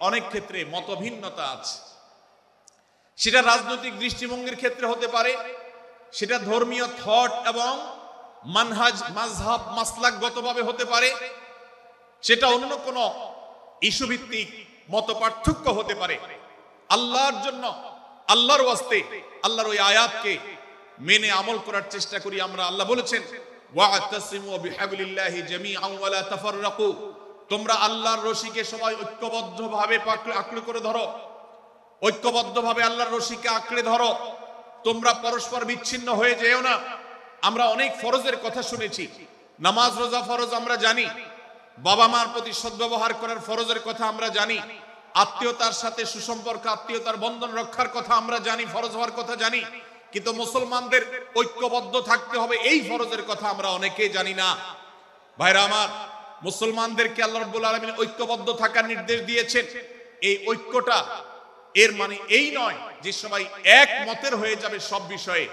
অনেক ক্ষেত্রে মতভিন্নতা আছে। সেটা রাজনৈতিক দৃষ্টিভঙ্গির ক্ষেত্রে হতে পারে, সেটা ধর্মীয় থট এবং মানহাজ মাযহাব মাসলাকগতভাবে হতে পারে, সেটা অন্য কোনো ইস্যু ভিত্তিক মত পার্থক্য হতে পারে। আল্লাহর জন্য, আল্লাহর ওয়াস্তে, আল্লাহর ওই আয়াতকে মেনে আমল করার চেষ্টা করি আমরা। আল্লাহ বলেছেন, ওয়া'তাসিমু বিহাবলিল্লাহি জামিআন ওয়া লা তাফাররাকু, তোমরা আল্লাহর রশিকে সবাই ঐক্যবদ্ধভাবে আঁকড়ে করে ধরো, ঐক্যবদ্ধভাবে আল্লাহর রশিকে আঁকড়ে ধরো, তোমরা পরস্পর বিচ্ছিন্ন হয়ে যেও না। আমরা অনেক ফরজের কথা শুনেছি, নামাজ রোজা ফরজ আমরা জানি, বাবা মার প্রতি সদ্ব্যবহার করার ফরজের কথা আমরা জানি, আত্মীয়তার সাথে সুসম্পর্ক, আত্মীয়তার বন্ধন রক্ষার কথা আমরা জানি, ফরজ হওয়ার কথা জানি, কিন্তু মুসলমানদের ঐক্যবদ্ধ থাকতে হবে এই ফরজের কথা আমরা অনেকেই জানি না। ভাইরা আমার, মুসলমানদেরকে আল্লাহ রাব্বুল আলামিন ঐক্যবদ্ধ থাকার নির্দেশ দিয়েছেন। এই ঐক্যটা এর মানে এই নয় যে সবাই এক মতের হয়ে যাবে সব বিষয়ে।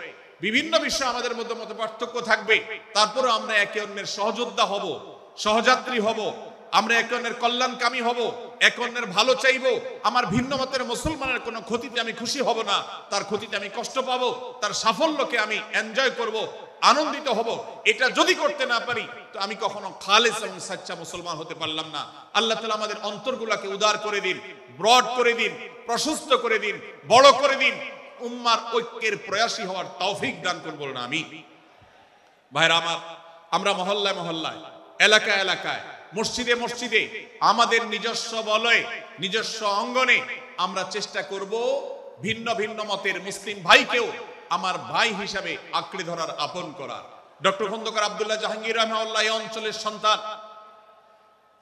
বিভিন্ন বিষয়ে আমাদের মধ্যে মত পার্থক্য থাকবে, তারপরে আমরা একে অন্যের সহযোদ্ধা হব, সহযাত্রী হব, আমরা একে অন্যের কল্যাণকামী হব, একে অন্যের ভালো চাইবো। আমার ভিন্ন মতের মুসলমানের কোনো ক্ষতিতে আমি খুশি হব না, তার ক্ষতিতে আমি কষ্ট পাবো, তার সাফল্যকে আমি এনজয় করব, আনন্দিত হব। এটা যদি করতে না পারি তো আমি কখনো খালেস এবং সাচ্চা মুসলমান হতে পারলাম না। আল্লাহ তাআলা আমাদের অন্তরগুলোকে উদার করে দিন, ব্রড করে দিন, প্রশস্ত করে দিন, বড় করে দিন, উম্মার ঐক্যের প্রয়াসী হওয়ার তৌফিক দান করুন বলুন আমিন। ভাইরা আমার, আমরা মহল্লায় মহল্লায়, এলাকায় এলাকায়, মসজিদে মসজিদে, আমাদের নিজস্ব বলয়ে, নিজস্ব অঙ্গনে আমরা চেষ্টা করব ভিন্ন ভিন্ন মতের মুসলিম ভাইকেও আমার ভাই হিসাবে আঁকড়ে ধরার, আপন করার। ডক্টর খন্দকার আব্দুল্লাহ জাহাঙ্গীর রাহিমাহুল্লাহ এই অঞ্চলের সন্তান।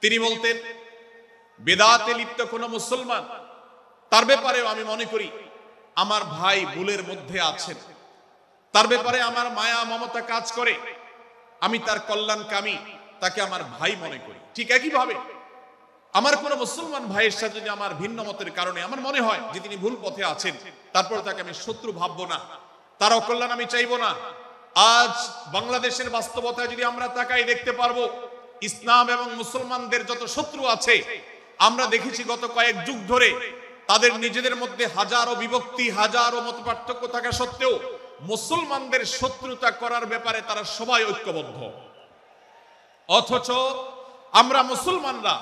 তিনি বলতেন, বেদাতে লিপ্ত কোন মুসলমান, তার ব্যাপারেও আমি মনে করি আমার ভাই ভুলের মধ্যে আছেন, তার ব্যাপারে আমার মায়া মমতা কাজ করে, আমি তার কল্যাণকামী, তাকে আমার ভাই মনে করি। ঠিক একইভাবে আমার কোন মুসলমান ভাইয়ের সাথে যদি আমার ভিন্ন মতের কারণে আমার মনে হয় যে তিনি ভুল পথে আছেন, তারপর তাকে আমি শত্রু ভাববো না, তার অকল্যাণ আমি চাইবো না। আজ বাংলাদেশের বাস্তবতায় যদি আমরা তাকাই, দেখতে পারবো ইসলাম এবং মুসলমানদের যত শত্রু আছে, আমরা দেখেছি গত কয়েক যুগ ধরে তাদের নিজেদের মধ্যে হাজারো বিভক্তি, হাজারো মত পার্থক্য থাকা সত্ত্বেও মুসলমানদের শত্রুতা করার ব্যাপারে তারা সবাই ঐক্যবদ্ধ। অথচ আমরা মুসলমানরা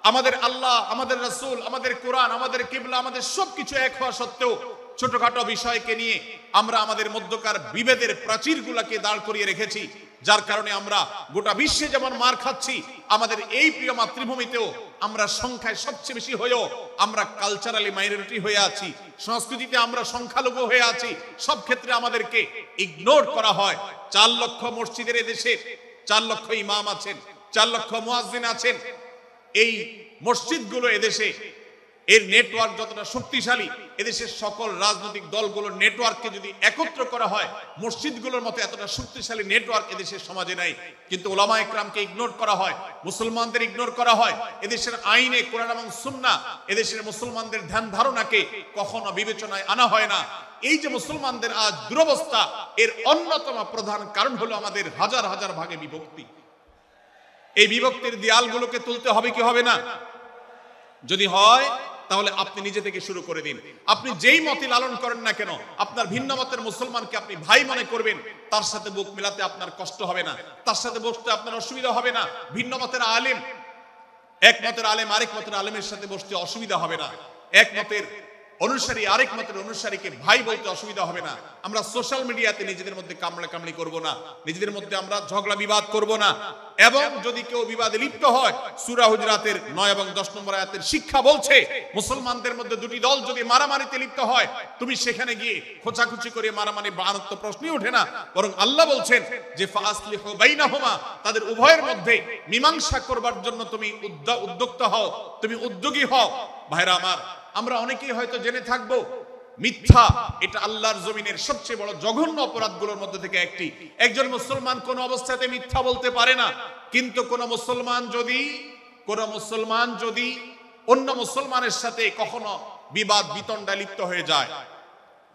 আমাদের আল্লাহ, আমাদের রাসূল, আমাদের কোরআন, আমাদের কিবলা, আমাদের সবকিছু এক হওয়া সত্ত্বেও ছোটখাটো বিষয়কে নিয়ে আমরা আমাদের মধ্যকার বিভেদের প্রাচীরগুলোকে দাঁড় করিয়ে রেখেছি, যার কারণে আমরা গোটা বিশ্বে যেমন মার খাচ্ছি, আমাদের এই প্রিয় মাতৃভূমিতেও আমরা সংখ্যায় সবচেয়ে বেশি হয়েও আমরা কালচারালি মাইনরিটি হয়ে আছি, সংস্কৃতিতে আমরা সংখ্যালঘু হয়ে আছি। সব ক্ষেত্রে আমাদেরকে ইগনোর করা হয়। 4 লক্ষ মসজিদের এদেশে 4 লক্ষ ইমাম আছেন, 4 লক্ষ মুয়াজ্জিন আছেন। এই মসজিদগুলো এদেশে, এর নেটওয়ার্ক যতটা শক্তিশালী, এদেশের সকল রাজনৈতিক দলগুলোর নেটওয়ার্ককে যদি একত্র করা হয়, মসজিদগুলোর মতো এতটা শক্তিশালী নেটওয়ার্ক এদেশের সমাজে নাই। কিন্তু উলামা ইকরামকে ইগনোর করা হয়, মুসলমানদের ইগনোর করা হয়। এদেশের আইনে কোরআন এবং সুন্নাহ এদেশের মুসলমানদের ধ্যান ধারণাকে কখনো বিবেচনায় আনা হয় না। এই যে মুসলমানদের আজ দুরবস্থা, এর অন্যতম প্রধান কারণ হলো আমাদের হাজার হাজার ভাগে বিভক্তি। এই বিভক্তির দেয়ালগুলোকে তুলতে হবে কি হবে না? যদি হয় তাহলে আপনি নিজে থেকে শুরু করে দিন। আপনি যেই মতে লালন করেন না কেন, আপনার ভিন্ন মতের মুসলমানকে আপনি ভাই মনে করবেন, তার সাথে বুক মিলাতে আপনার কষ্ট হবে না, তার সাথে বসতে আপনার অসুবিধা হবে না। ভিন্ন মতের আলেম, এক মতের আলেম আরেক মতের আলেমের সাথে বসতে অসুবিধা হবে না। এক মতের অনুসারী আরেক মতের অনুসারীকে ভাই বলতে অসুবিধা হবে না। আমরা সোশ্যাল মিডিয়াতে নিজেদের মধ্যে কামড়াকামড়ি করব না, নিজেদের মধ্যে আমরা ঝগড়া বিবাদ করব না। এবং যদি কেউ বিবাদে লিপ্ত হয়, সূরা হুজরাতের 9 এবং 10 নম্বর আয়াতের শিক্ষা বলছে মুসলমানদের মধ্যে দুটি দল যদি মারামারিতে লিপ্ত হয়, তুমি সেখানে গিয়ে খোঁচাখুচি করে মারামারি বানানোর তো প্রশ্নই ওঠে না, বরং আল্লাহ বলছেন যে ফাসলিহু বাইনাহুমা, তাদের উভয়ের মধ্যে মীমাংসা করবার জন্য তুমি উদ্যোক্তা হও, তুমি উদ্যোগী হও। ভাইরা আমার, আমরা অনেকেই হয়তো জেনে থাকবো মিথ্যা এটা আল্লাহর জমিনের সবচেয়ে বড় জঘন্য অপরাধগুলোর মধ্যে থেকে একটি। একজন মুসলমান কোন অবস্থাতে মিথ্যা বলতে পারে না, কিন্তু কোন মুসলমান যদি অন্য মুসলমানের সাথে কখনো বিবাদ বিতণ্ডায় লিপ্ত হয়ে যায়,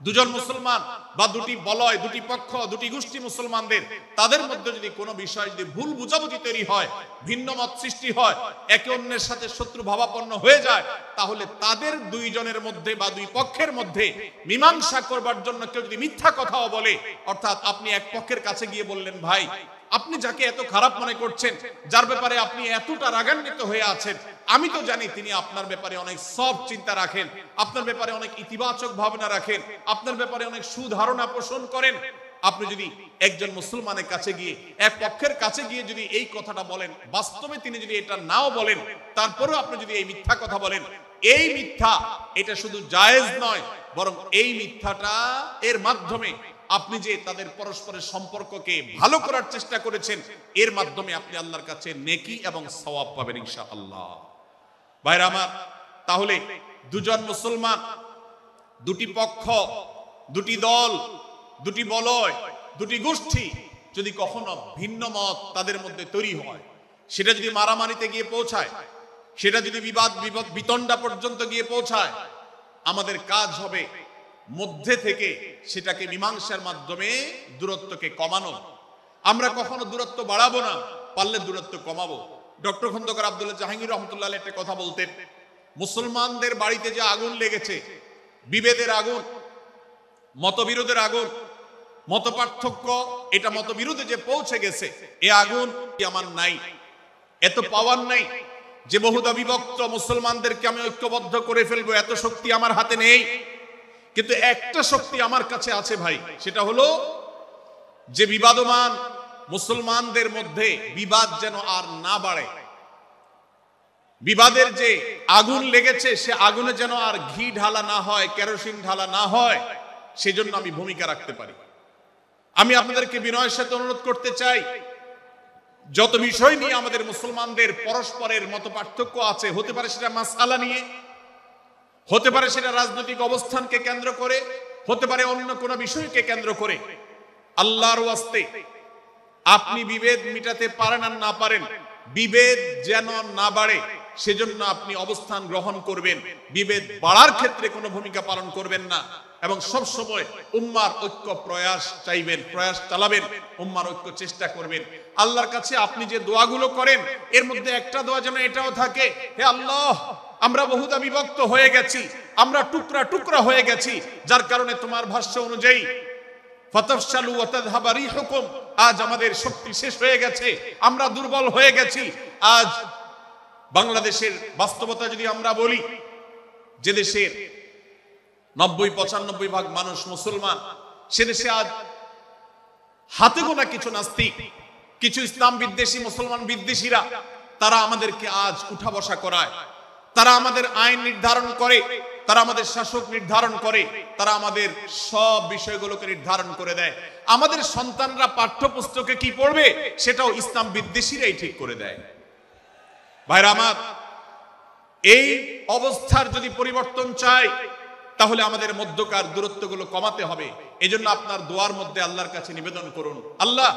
দুজন মুসলমান বা দুটি বলয়, দুটি পক্ষ, দুটি গোষ্ঠী মুসলমানদের, তাদের মধ্যে যদি কোনো বিষয় যদি ভুল বুঝাবুঝি তৈরি হয়, ভিন্ন মত সৃষ্টি হয়, একে অন্যের সাথে শত্রু ভাবাপন্ন হয়ে যায়, তাহলে তাদের দুইজনের মধ্যে বা দুই পক্ষের মধ্যে মীমাংসা করবার জন্য কেউ যদি মিথ্যা কথাও বলে, অর্থাৎ আপনি এক পক্ষের কাছে গিয়ে বললেন, ভাই আপনি যাকে এত খারাপ মনে করছেন, যার ব্যাপারে আপনি এতটা রাগান্বিত হয়ে আছেন, আমি তো জানি তিনি আপনার ব্যাপারে অনেক সফট চিন্তা রাখেন, আপনার ব্যাপারে অনেক ইতিবাচক ভাবনা রাখেন, আপনার ব্যাপারে অনেক সুধারণা পোষণ করেন। আপনি যদি একজন মুসলমানের কাছে গিয়ে, এক পক্ষের কাছে গিয়ে যদি এই কথাটা বলেন, বাস্তবে তিনি যদি এটা নাও বলেন, তারপরেও আপনি যদি এই মিথ্যা কথা বলেন, এই মিথ্যা এটা শুধু জায়েজ নয়, বরং এই মিথ্যাটা এর মাধ্যমে আপনি যে তাদের পরস্পরের সম্পর্ককে ভালো করার চেষ্টা করেছেন, এর মাধ্যমে আপনি আল্লাহর কাছে নেকি এবং সওয়াব পাবেন ইনশাআল্লাহ। ভাইরা আমার, তাহলে দুজন মুসলমান, দুটি পক্ষ, দুটি দল, দুটি বলয়, দুটি গোষ্ঠী যদি কখনো ভিন্ন মত তাদের মধ্যে তৈরি হয়, সেটা যদি মারামারিতে গিয়ে পৌঁছায়, সেটা যদি বিবাদ বিতণ্ডা পর্যন্ত গিয়ে পৌঁছায়, আমাদের কাজ হবে মধ্যে থেকে সেটাকে মীমাংসার মাধ্যমে দূরত্বকে কমানো। আমরা কখনো দূরত্ব বাড়াবো না, পারলে দূরত্ব কমাবো। ডক্টর খন্দকার আব্দুল্লাহ জাহাঙ্গীর রহমতুল্লাহ একটা কথা বলতেন, মুসলমানদের বাড়িতে যে আগুন লেগেছে, বিভেদের আগুন, মতবিরোধের আগুন, মত পার্থক্য, এটা মতবিরোধে যে পৌঁছে গেছে, এ আগুন কি আমার নাই, এত পাওয়ার নাই যে বহুদা বিভক্ত মুসলমানদেরকে আমি ঐক্যবদ্ধ করে ফেলবো, এত শক্তি আমার হাতে নেই। কিন্তু একটা শক্তি আমার কাছে আছে ভাই, সেটা হলো যে বিবাদমান মুসলমানদের মধ্যে বিবাদ যেন আর না বাড়ে, বিবাদের যে আগুন লেগেছে সে আগুনে যেন আর ঘি ঢালা না হয়, কেরোসিন ঢালা না হয়, সেজন্য আমি ভূমিকা রাখতে পারি। আমি আপনাদেরকে বিনয়ের সাথে অনুরোধ করতে চাই, যত বিষয় নিয়ে আমাদের মুসলমানদের পরস্পরের মত পার্থক্য আছে, হতে পারে সেটা মাসআলা নিয়ে, হতে পারে সেটা রাজনৈতিক অবস্থানকে কেন্দ্র করে, হতে পারে অন্য কোনো বিষয়কে কেন্দ্র করে, আল্লাহর ওয়াস্তে আপনি বিভেদ মিটাতে পারেন আর না পারেন, বিভেদ যেন না বাড়ে সেজন্য আপনি অবস্থান গ্রহণ করবেন, বিভেদ বাড়ার ক্ষেত্রে কোনো ভূমিকা পালন করবেন না, এবং সব সময় উম্মার ঐক্য প্রয়াস চাইবেন, প্রয়াস চালাবেন, উম্মার ঐক্য চেষ্টা করবেন। আল্লাহর কাছে আপনি যে দোয়াগুলো করেন, এর মধ্যে একটা দোয়া যেন এটাও থাকে, হে আল্লাহ, আমরা বহুদা বিভক্ত হয়ে গেছি, আমরা টুকরা টুকরা হয়ে গেছি, যার কারণে তোমার ভাষ্য অনুযায়ী ফাতাফশালু ওয়া তাযহাবা রিহুকুম, আজ আমাদের শক্তি শেষ হয়ে গেছে, আমরা দুর্বল হয়ে গেছি। আজ বাংলাদেশের বাস্তবতা যদি আমরা বলি, যে দেশের 90-95 ভাগ মানুষ মুসলমান, সে দেশে আজ হাতে গোনা কিছু নাস্তিক, কিছু ইসলাম বিদ্বেষী, মুসলমান বিদ্বেষীরা, তারা আমাদেরকে আজ উঠা বসা করায়, তারা আমাদের আইন নির্ধারণ করে, তারা আমাদের শাসক নির্ধারণ করে, তারা আমাদের সব বিষয়গুলোকে নির্ধারণ করে দেয়। আমাদের সন্তানরা পাঠ্যপুস্তকে কি পড়বে সেটাও ইসলাম বিদ্বেষীরাই ঠিক করে দেয়। ভাইরা আমার, এই অবস্থার যদি পরিবর্তন চাই, তাহলে আমাদের মধ্যকার দূরত্বগুলো কমাতে হবে। এজন্য আপনার দোয়ার মধ্যে আল্লাহর কাছে নিবেদন করুন, আল্লাহ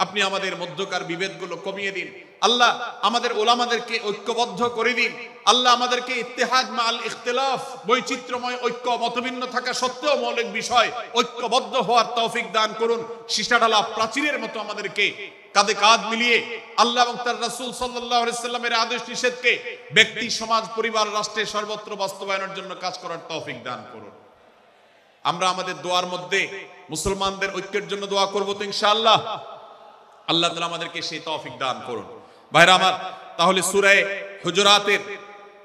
আপনি আমাদের মধ্যকার বিভেদগুলো কমিয়ে দিন, আল্লাহ আমাদের ওলামাদেরকে ঐক্যবদ্ধ করে দিন, আল্লাহ আমাদেরকে ইত্তেহাদ মাল ইখতিলাফ, বৈচিত্র্যময় ঐক্য, মতভিন্ন থাকা সত্ত্বেও মৌলিক বিষয় ঐক্যবদ্ধ হওয়ার তৌফিক দান করুন। সীসাঢালা প্রাচীরের মতো আমাদেরকে কাঁধে কাঁধ মিলিয়ে আল্লাহ এবং তার রাসূল সাল্লাল্লাহু আলাইহি সাল্লামের আদেশ নিষেধকে ব্যক্তি, সমাজ, পরিবার, রাষ্ট্রে সর্বত্র বাস্তবায়নের জন্য কাজ করার তৌফিক দান করুন। আমরা আমাদের দোয়ার মধ্যে মুসলমানদের ঐক্যের জন্য দোয়া করব তো ইনশাআল্লাহ। আল্লাহ তাআলা আমাদেরকে সেই তৌফিক দান করুন। ভাইরা আমার, তাহলে সূরা হুজুরাতের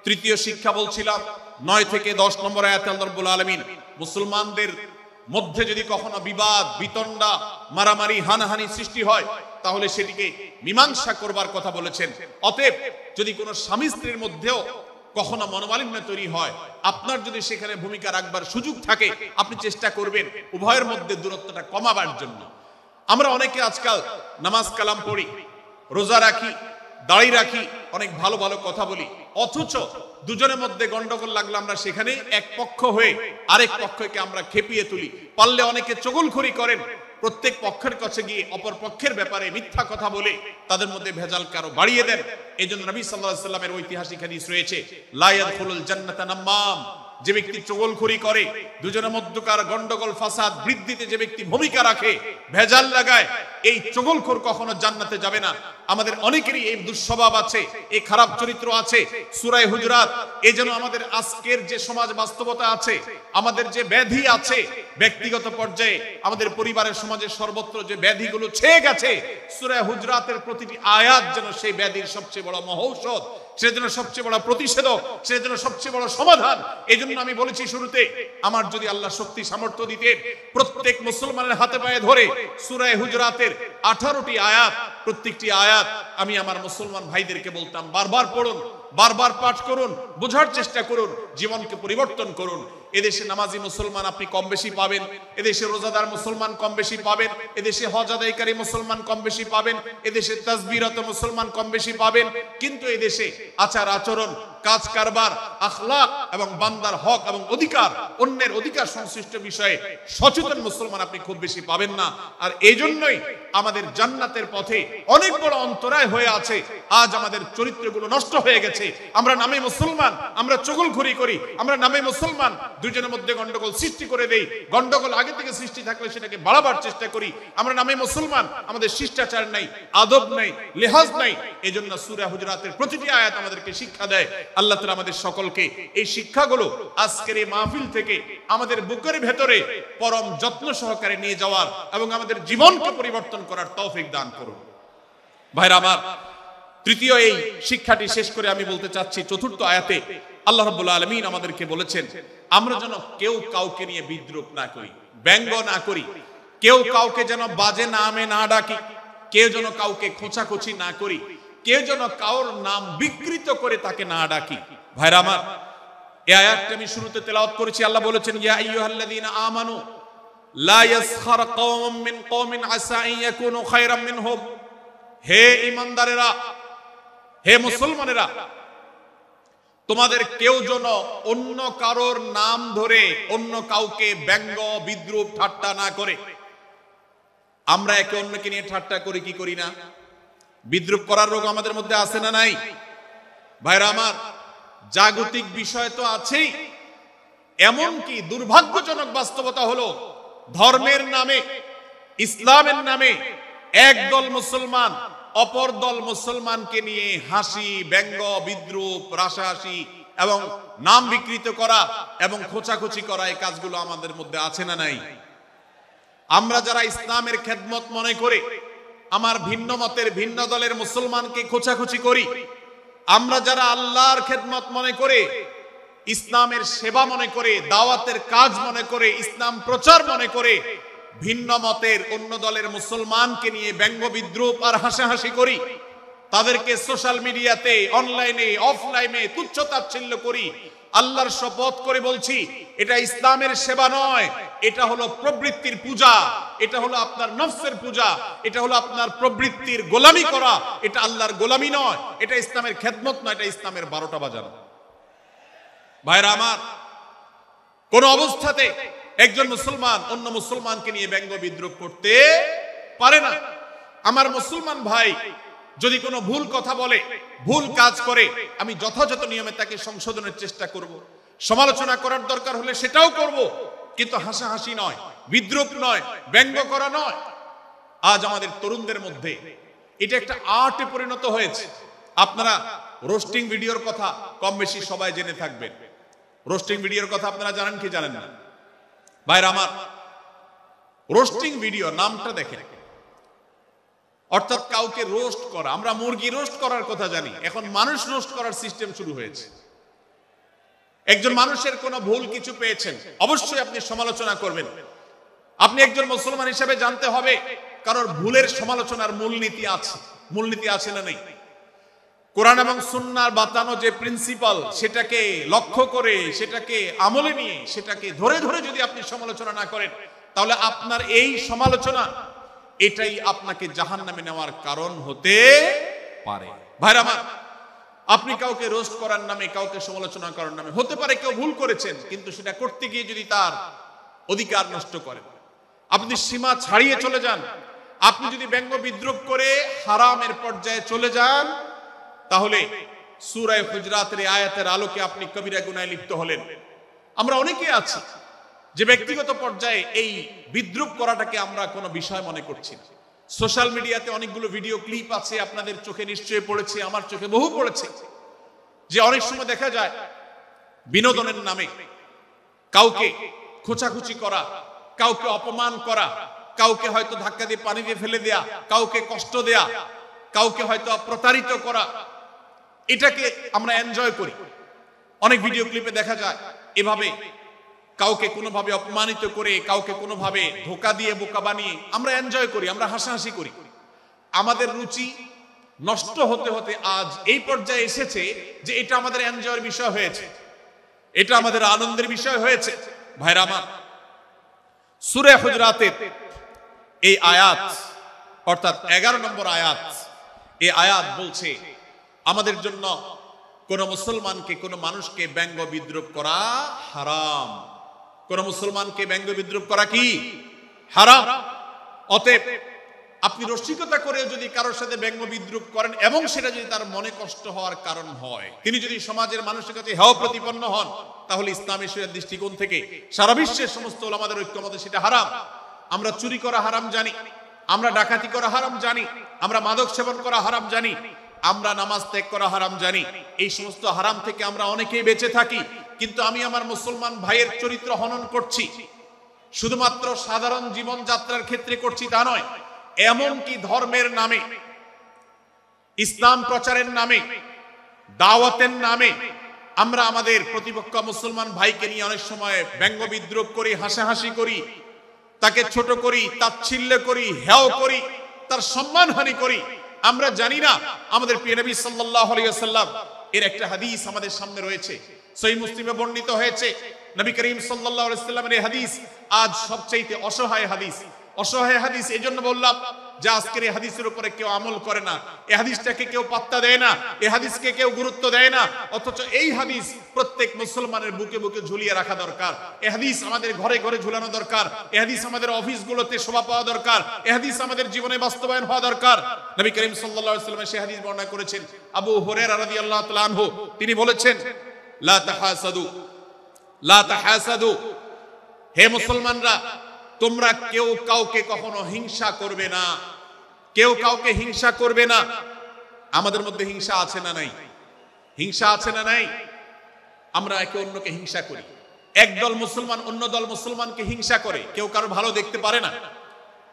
তৃতীয় শিক্ষা বলছিলাম, 9 থেকে 10 নম্বর আয়াতে আল্লাহ রাব্বুল আলামিন মুসলমানদের মধ্যে যদি কখনো বিবাদ বিতণ্ডা মারামারি হানাহানি সৃষ্টি হয় তাহলে সেটিকে মীমাংসা করবার কথা বলেছেন। অতএব যদি কোনো স্বামী স্ত্রীর মধ্যেও কখনো মনোমালিন্য তৈরি হয়, আপনার যদি সেখানে ভূমিকা রাখবার সুযোগ থাকে, আপনি চেষ্টা করবেন উভয়ের মধ্যে দূরত্বটা কমাবার জন্য। আমরা অনেকে আজকাল নামাজ কালাম পড়ি, রোজা রাখি, দাড়ি রাখি, অনেক ভালো ভালো কথা বলি, অথচ দুজনের মধ্যে গন্ডগোল লাগলে আমরা সেখানে এক পক্ষ হয়ে আরেক পক্ষকে আমরা খেপিয়ে তুলি। পারলে অনেকে চগলখড়ি করেন, প্রত্যেক পক্ষের কাছে গিয়ে অপর পক্ষের ব্যাপারে মিথ্যা কথা বলে তাদের মধ্যে ভেজাল কারো বাড়িয়ে দেন। এই জন্য নবী সাল্লাল্লাহু আলাইহি ওয়াসাল্লামের ঐতিহাসিক হাদিস রয়েছে, লা ইয়াদখুলুল জান্নাতা নাম্মাম, যে ব্যক্তি চগলখড়ি করে, দুজনের মধ্যকার গন্ডগোল ফাসাদ বৃদ্ধিতে যে ব্যক্তি ভূমিকা রাখে, ভেজাল লাগায়, এই চগলখোর কখনো জান্নাতে যাবে না। আমাদের অনেকেরই এই দুঃস্বভাব আছে, এই খারাপ চরিত্র আছে। সূরা হুজুরাত এই যেন আমাদের আজকের যে সমাজ বাস্তবতা আছে, আমাদের যে ব্যাধি আছে ব্যক্তিগত পর্যায়ে, আমাদের পরিবারের সমাজের সর্বত্র যে ব্যাধিগুলো ছেয়ে গেছে, সূরা হুজুরাতের প্রতিটি আয়াত যেন সেই ব্যাধির সবচেয়ে বড় মহৌষধ, সেজন্য সবচেয়ে বড় প্রতিষেধক, সেজন্য সবচেয়ে বড় সমাধান। এই জন্য আমি বলেছি শুরুতে, আমার যদি আল্লাহ শক্তি সামর্থ্য দিতেন, প্রত্যেক মুসলমানের হাতে পায়ে ধরে সূরা হুজুরাতের 18টি আয়াত, প্রত্যেকটি আয়াত আমি আমার মুসলমান ভাইদেরকে বলতাম, বারবার পড়ুন, বারবার পাঠ করুন, বোঝার চেষ্টা করুন, জীবনকে পরিবর্তন করুন। এদেশে নামাজি মুসলমান আপনি কম বেশি পাবেন, এদেশে রোজাদার মুসলমান কম বেশি পাবেন, এদেশে হজ আদায়কারী মুসলমান কম বেশি পাবেন, এদেশে তাসবিহরত মুসলমান কম বেশি পাবেন, কিন্তু এদেশে আচার আচরণ, কাজ কারবার, আখলাক এবং বান্দার হক এবং অধিকার, অন্যের অধিকার সংশ্লিষ্ট বিষয়ে সচেতন মুসলমান আপনি খুব বেশি পাবেন না। আর এই জন্যই আমাদের জান্নাতের পথে অনেক বড় অন্তরায় হয়ে আছে। আজ আমাদের চরিত্রগুলো নষ্ট হয়ে গেছে। আমরা নামে মুসলমান, আমরা চগলখড়ি করি, আমরা নামে মুসলমান, দুজনের মধ্যে গন্ডগোল সৃষ্টি করে দেই। গন্ডগোল আগে থেকে সৃষ্টি থাকলে সেটাকে বাড়াবার চেষ্টা করি। আমরা নামে মুসলমান, আমাদের শিষ্টাচার নাই, আদব নাই, লেহাজ নাই। এই জন্য সূরা হুজুরাতের প্রতিটি আয়াত আমাদেরকে শিক্ষা দেয়। আল্লাহ তাআলা আমাদের সকলকে এই শিক্ষাগুলো আজকের এই মাহফিল থেকে আমাদের বুকের ভেতরে পরম যত্ন সহকারে নিয়ে যাওয়ার এবং আমাদের জীবনকে পরিবর্তন করার তৌফিক দান করুন। ভাইরা আমার, তৃতীয় এই শিক্ষাটি শেষ করে আমি বলতে চাচ্ছি, চতুর্থ আয়াতে আল্লাহ রাব্বুল আলামিন আমাদেরকে বলেছেন, আমরা যেন কেউ কাউকে নিয়ে বিদ্রূপ না করি, ব্যঙ্গ না করি, কেউ কাউকে যেন বাজে নামে না ডাকি, কেউ যেন কাউকে খোঁচাখুচি না করি, কেউ যেন কারোর নাম বিকৃত করে তাকে না ডাকি। ভাইরা আমার, এই আয়াতটা আমি শুরুতে তেলাওয়াত করেছি। আল্লাহ বলেছেন, ইয়া আইয়ুহাল্লাযীনা আমানু লা ইয়াসখার কওমুম মিন কওমিন আসা আন ইয়াকুনু খায়রাম মিনহুম। হে ঈমানদারেরা, হে মুসলমানেরা, তোমাদের কেউ যেন অন্য কারোর নাম ধরে অন্য কাউকে ব্যঙ্গ বিদ্রূপ ঠাট্টা না করে। আমরা একে অন্যকে নিয়ে ঠাট্টা করি কি করি না? বিদ্রূপ করার রোগ আমাদের মধ্যে আছে না নাই? ভাইরা আমার, জাগতিক বিষয় তো আছেই, এমনকি দুর্ভাগ্যজনক বাস্তবতা হলো ধর্মের নামে, ইসলামের নামে একদল মুসলমান অপর দল মুসলমানকে নিয়ে হাসি, ব্যঙ্গ, বিদ্রূপ, রাশাহাসি এবং নাম বিকৃত করা এবং খোঁচাখুচি করা, এই কাজগুলো আমাদের মধ্যে আছে না নাই? আমরা যারা ইসলামের খেদমত মনে করে আমার ভিন্ন মতের ভিন্ন দলের মুসলমানকে খোঁচাখুচি করি, আমরা যারা আল্লাহর খেদমত মনে করে, ইসলামের সেবা মনে করে, দাওয়াতের কাজ মনে করে, ইসলাম প্রচার মনে করে ভিন্ন মতের অন্য দলের মুসলমানকে নিয়ে ব্যঙ্গ বিদ্রূপ আর হাসাহাসি করি, তাদেরকে সোশ্যাল মিডিয়াতে, অনলাইনে, অফলাইনে তুচ্ছ তাচ্ছিল্য করি, আল্লাহর শপথ করে বলছি, এটা ইসলামের সেবা নয়, এটা হলো প্রবৃত্তির পূজা, এটা হলো আপনার নফসের পূজা, এটা হলো আপনার প্রবৃত্তির গোলামি করা, এটা আল্লাহর গোলামি নয়, এটা ইসলামের খেদমত নয়, এটা ইসলামের 12টা বাজানো। ভাইরা আমার, কোন অবস্থাতে একজন মুসলমান অন্য মুসলমানকে নিয়ে ব্যঙ্গ বিদ্রূপ করতে পারে না। আমার মুসলমান ভাই যদি কোনো ভুল কথা বলে, ভুল কাজ করে, আমি যথাযথ নিয়মে তাকে সংশোধনের চেষ্টা করব, সমালোচনা করার দরকার হলে সেটাও করব, কিন্তু হাসাহাসি নয়, বিদ্রূপ নয়, ব্যঙ্গ করা নয়। আজ আমাদের তরুণদের মধ্যে এটা একটা আর্টে পরিণত হয়েছে। আপনারা রোস্টিং ভিডিওর কথা কম বেশি সবাই জেনে থাকবেন। রোস্টিং ভিডিওর কথা আপনারা জানেন কি জানেন না? ভাইরা আমার, রোস্টিং ভিডিও নামটা দেখেন, অর্থাৎ কাউকে রোস্ট করা। আমরা মুরগি রোস্ট করার কথা জানি, এখন মানুষ রোস্ট করার সিস্টেম শুরু হয়েছে। একজন মানুষের কোনো ভুল কিছু পেয়েছেন, অবশ্যই আপনি সমালোচনা করবেন। আপনি একজন মুসলমান হিসেবে জানতে হবে কারোর ভুলের সমালোচনার মূলনীতি আছে। মূলনীতি আছে না নেই? কোরআন এবং সুন্নাহর বাতানো যে প্রিন্সিপাল, সেটাকে লক্ষ্য করে, সেটাকে আমলে নিয়ে, সেটাকে ধরে ধরে যদি আপনি সমালোচনা না করেন, তাহলে আপনার এই সমালোচনা এটাই আপনাকে জাহান্নামে নেওয়ার কারণ হতে পারে। ভাইরা আমার, আপনি কাউকে রোস্ট করার নামে, কাউকে সমালোচনা করার নামে, হতে পারে কেউ ভুল করেছেন, কিন্তু সেটা করতে গিয়ে যদি তার অধিকার নষ্ট করেন, আপনি সীমা ছাড়িয়ে চলে যান, আপনি যদি ব্যঙ্গ বিদ্রুপ করে হারামের পর্যায়ে চলে যান, তাহলে সূরা হুজরাতের আয়াতের আলোকে আপনি কবিরা গুনাহে লিপ্ত হলেন। আমরা অনেকে আছি যে ব্যক্তিগত পর্যায়ে এই বিদ্রুপ করাটাকে আমরা কোনো বিষয় মনে করছি না। সোশ্যাল মিডিয়াতে অনেকগুলো ভিডিও ক্লিপ আছে, আপনাদের চোখে নিশ্চয়ই পড়েছে, আমার চোখে বহু পড়েছে, যে অনেক সময় দেখা যায় বিনোদনের নামে কাউকে খোঁচাখুচি করা, কাউকে অপমান করা, কাউকে হয়তো ধাক্কা দিয়ে পানি দিয়ে ফেলে দেয়া, কাউকে কষ্ট দেয়া, কাউকে হয়তো প্রতারিত করা, এটাকে আমরা এনজয় করি। অনেক ভিডিও ক্লিপে দেখা যায় এভাবে কাউকে কোনোভাবে অপমানিত করে, কাউকে কোনোভাবে ধোঁকা দিয়ে বোকা বানিয়ে আমরা এনজয় করি, আমরা হাসাহাসি করি। আমাদের রুচি নষ্ট হতে হতে আজ এই পর্যায়ে এসেছে যে এটা আমাদের এনজয়ের বিষয় হয়েছে, এটা আমাদের আনন্দের বিষয় হয়েছে। ভাইরা আমার, সূরা হুজরাতের এই আয়াত, অর্থাৎ 11 নম্বর আয়াত, এই আয়াত বলছে আমাদের জন্য কোন মুসলমানকে, কোন মানুষকে ব্যঙ্গ বিদ্রুপ করা হারাম। কোন মুসলমানকে ব্যঙ্গ বিদ্রুপ করা কি হারাম। অতএব আপনি রসিকতা করে যদি কারোর সাথে ব্যঙ্গ বিদ্রুপ করেন এবং সেটা যদি তার মনে কষ্ট হওয়ার কারণ হয়, তিনি যদি সমাজের মানুষের কাছে হেয় প্রতিপন্ন হন, তাহলে ইসলামী শরীয়তের দৃষ্টিকোণ থেকে সারা বিশ্বের সমস্ত উলামাদের ঐক্যমতে সেটা হারাম। আমরা চুরি করা হারাম জানি, আমরা ডাকাতি করা হারাম জানি, আমরা মাদক সেবন করা হারাম জানি, আমরা নামাজ ত্যাগ করা হারাম জানি। এই সমস্ত হারাম থেকে আমরা অনেকেই বেঁচে থাকি, কিন্তু আমি আমার মুসলমান ভাইয়ের চরিত্র হনন করছি, শুধুমাত্র সাধারণ জীবন যাত্রার ক্ষেত্রে করছি তা নয়, এমনকি ধর্মের নামে, ইসলাম প্রচারের নামে, দাওয়াতের নামে আমরা আমাদের প্রতিপক্ষ মুসলমান ভাইকে নিয়ে অনেক সময় ব্যঙ্গ বিদ্রুপ করি, হাসাহাসি করি, তাকে ছোট করি, তাচ্ছিল্য করি, হেয় করি, তার সম্মানহানি করি। আমরা জানি না আমাদের প্রিয় নবী সাল্লাল্লাহু আলাইহি ওয়াসাল্লাম এর একটা হাদিস আমাদের সামনে রয়েছে, সহিহ মুসলিমে বর্ণিত হয়েছে। নবী করিম সাল্লাল্লাহু আলাইহি ওয়াসাল্লামের এই হাদিস আজ সবচেয়ে অসহায় হাদিস। অসহায় হাদিস এই জন্য বললাম যে আজকের এই হাদিসের উপরে কেউ আমল করে না, এই হাদিসটাকে কেউ পাত্তা দেয় না, এই হাদিসকে কেউ গুরুত্ব দেয় না, অথচ এই হাদিস প্রত্যেক মুসলমানের বুকে বুকে ঝুলিয়ে রাখা দরকার। এই হাদিস আমাদের ঘরে ঘরে ঝুলানো দরকার, এই হাদিস আমাদের অফিসগুলোতে শোভা পাওয়া দরকার, এই হাদিস আমাদের জীবনে বাস্তবায়ন হওয়া দরকার। নবী করিম সাল্লাল্লাহু আলাইহি ওয়াসাল্লাম সেই হাদিস বর্ণনা করেছেন। আবু হুরায়রা রাদিয়াল্লাহু তাআলা আনহু তিনি বলেছেন, লা তাহাসাদু, লা তাহাসাদু, হে মুসলমানরা, তোমরা কেউ কাউকে কখনো হিংসা করবে না, কেউ কাউকে হিংসা করবে না। আমাদের মধ্যে হিংসা আছে না নাই? হিংসা আছে না নাই? আমরা একে অন্যকে হিংসা করি। একদল মুসলমান অন্য দল মুসলমানকে হিংসা করে, কেউ কারো ভালো দেখতে পারে না।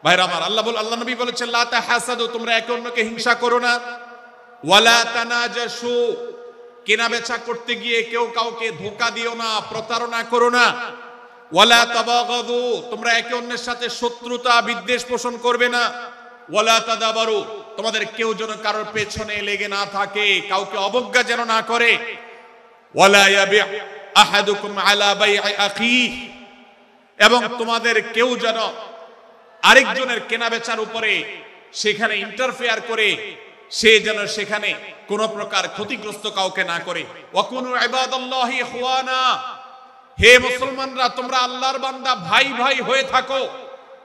ভাইরা আমার, আল্লাহ নবী বলেছেন, লা তাহাসাদু, তোমরা একে অন্যকে হিংসা করো না। ওয়ালা তানাজাসু, কেনা বেচা করতে গিয়ে কেউ কাউকে ধোঁকা দিও না, প্রতারণা করো না। ওয়ালা তাবাগাদু, তোমরা একে অন্যের সাথে শত্রুতা বিদ্বেষ পোষণ করবে না। ওয়ালা তাদাবারু, তোমাদের কেউ যেন কারোর পেছনে লেগে না থাকে, কাউকে অবজ্ঞা যেন না করে। ওয়ালা ইয়াবি আহাদুকুম আলা বাই'i আখিহি, এবং তোমাদের কেউ যেন আরেকজনের কেনাবেচার উপরে সেখানে ইন্টারফেয়ার করে সে যেন সেখানে কোন প্রকার ক্ষতিগ্রস্ত কাউকে না করে। ওয়াকুনু ইবাদাল্লাহি ইখওয়ানা, হে মুসলমানরা, তোমরা আল্লাহর বান্দা, ভাই ভাই হয়ে থাকো।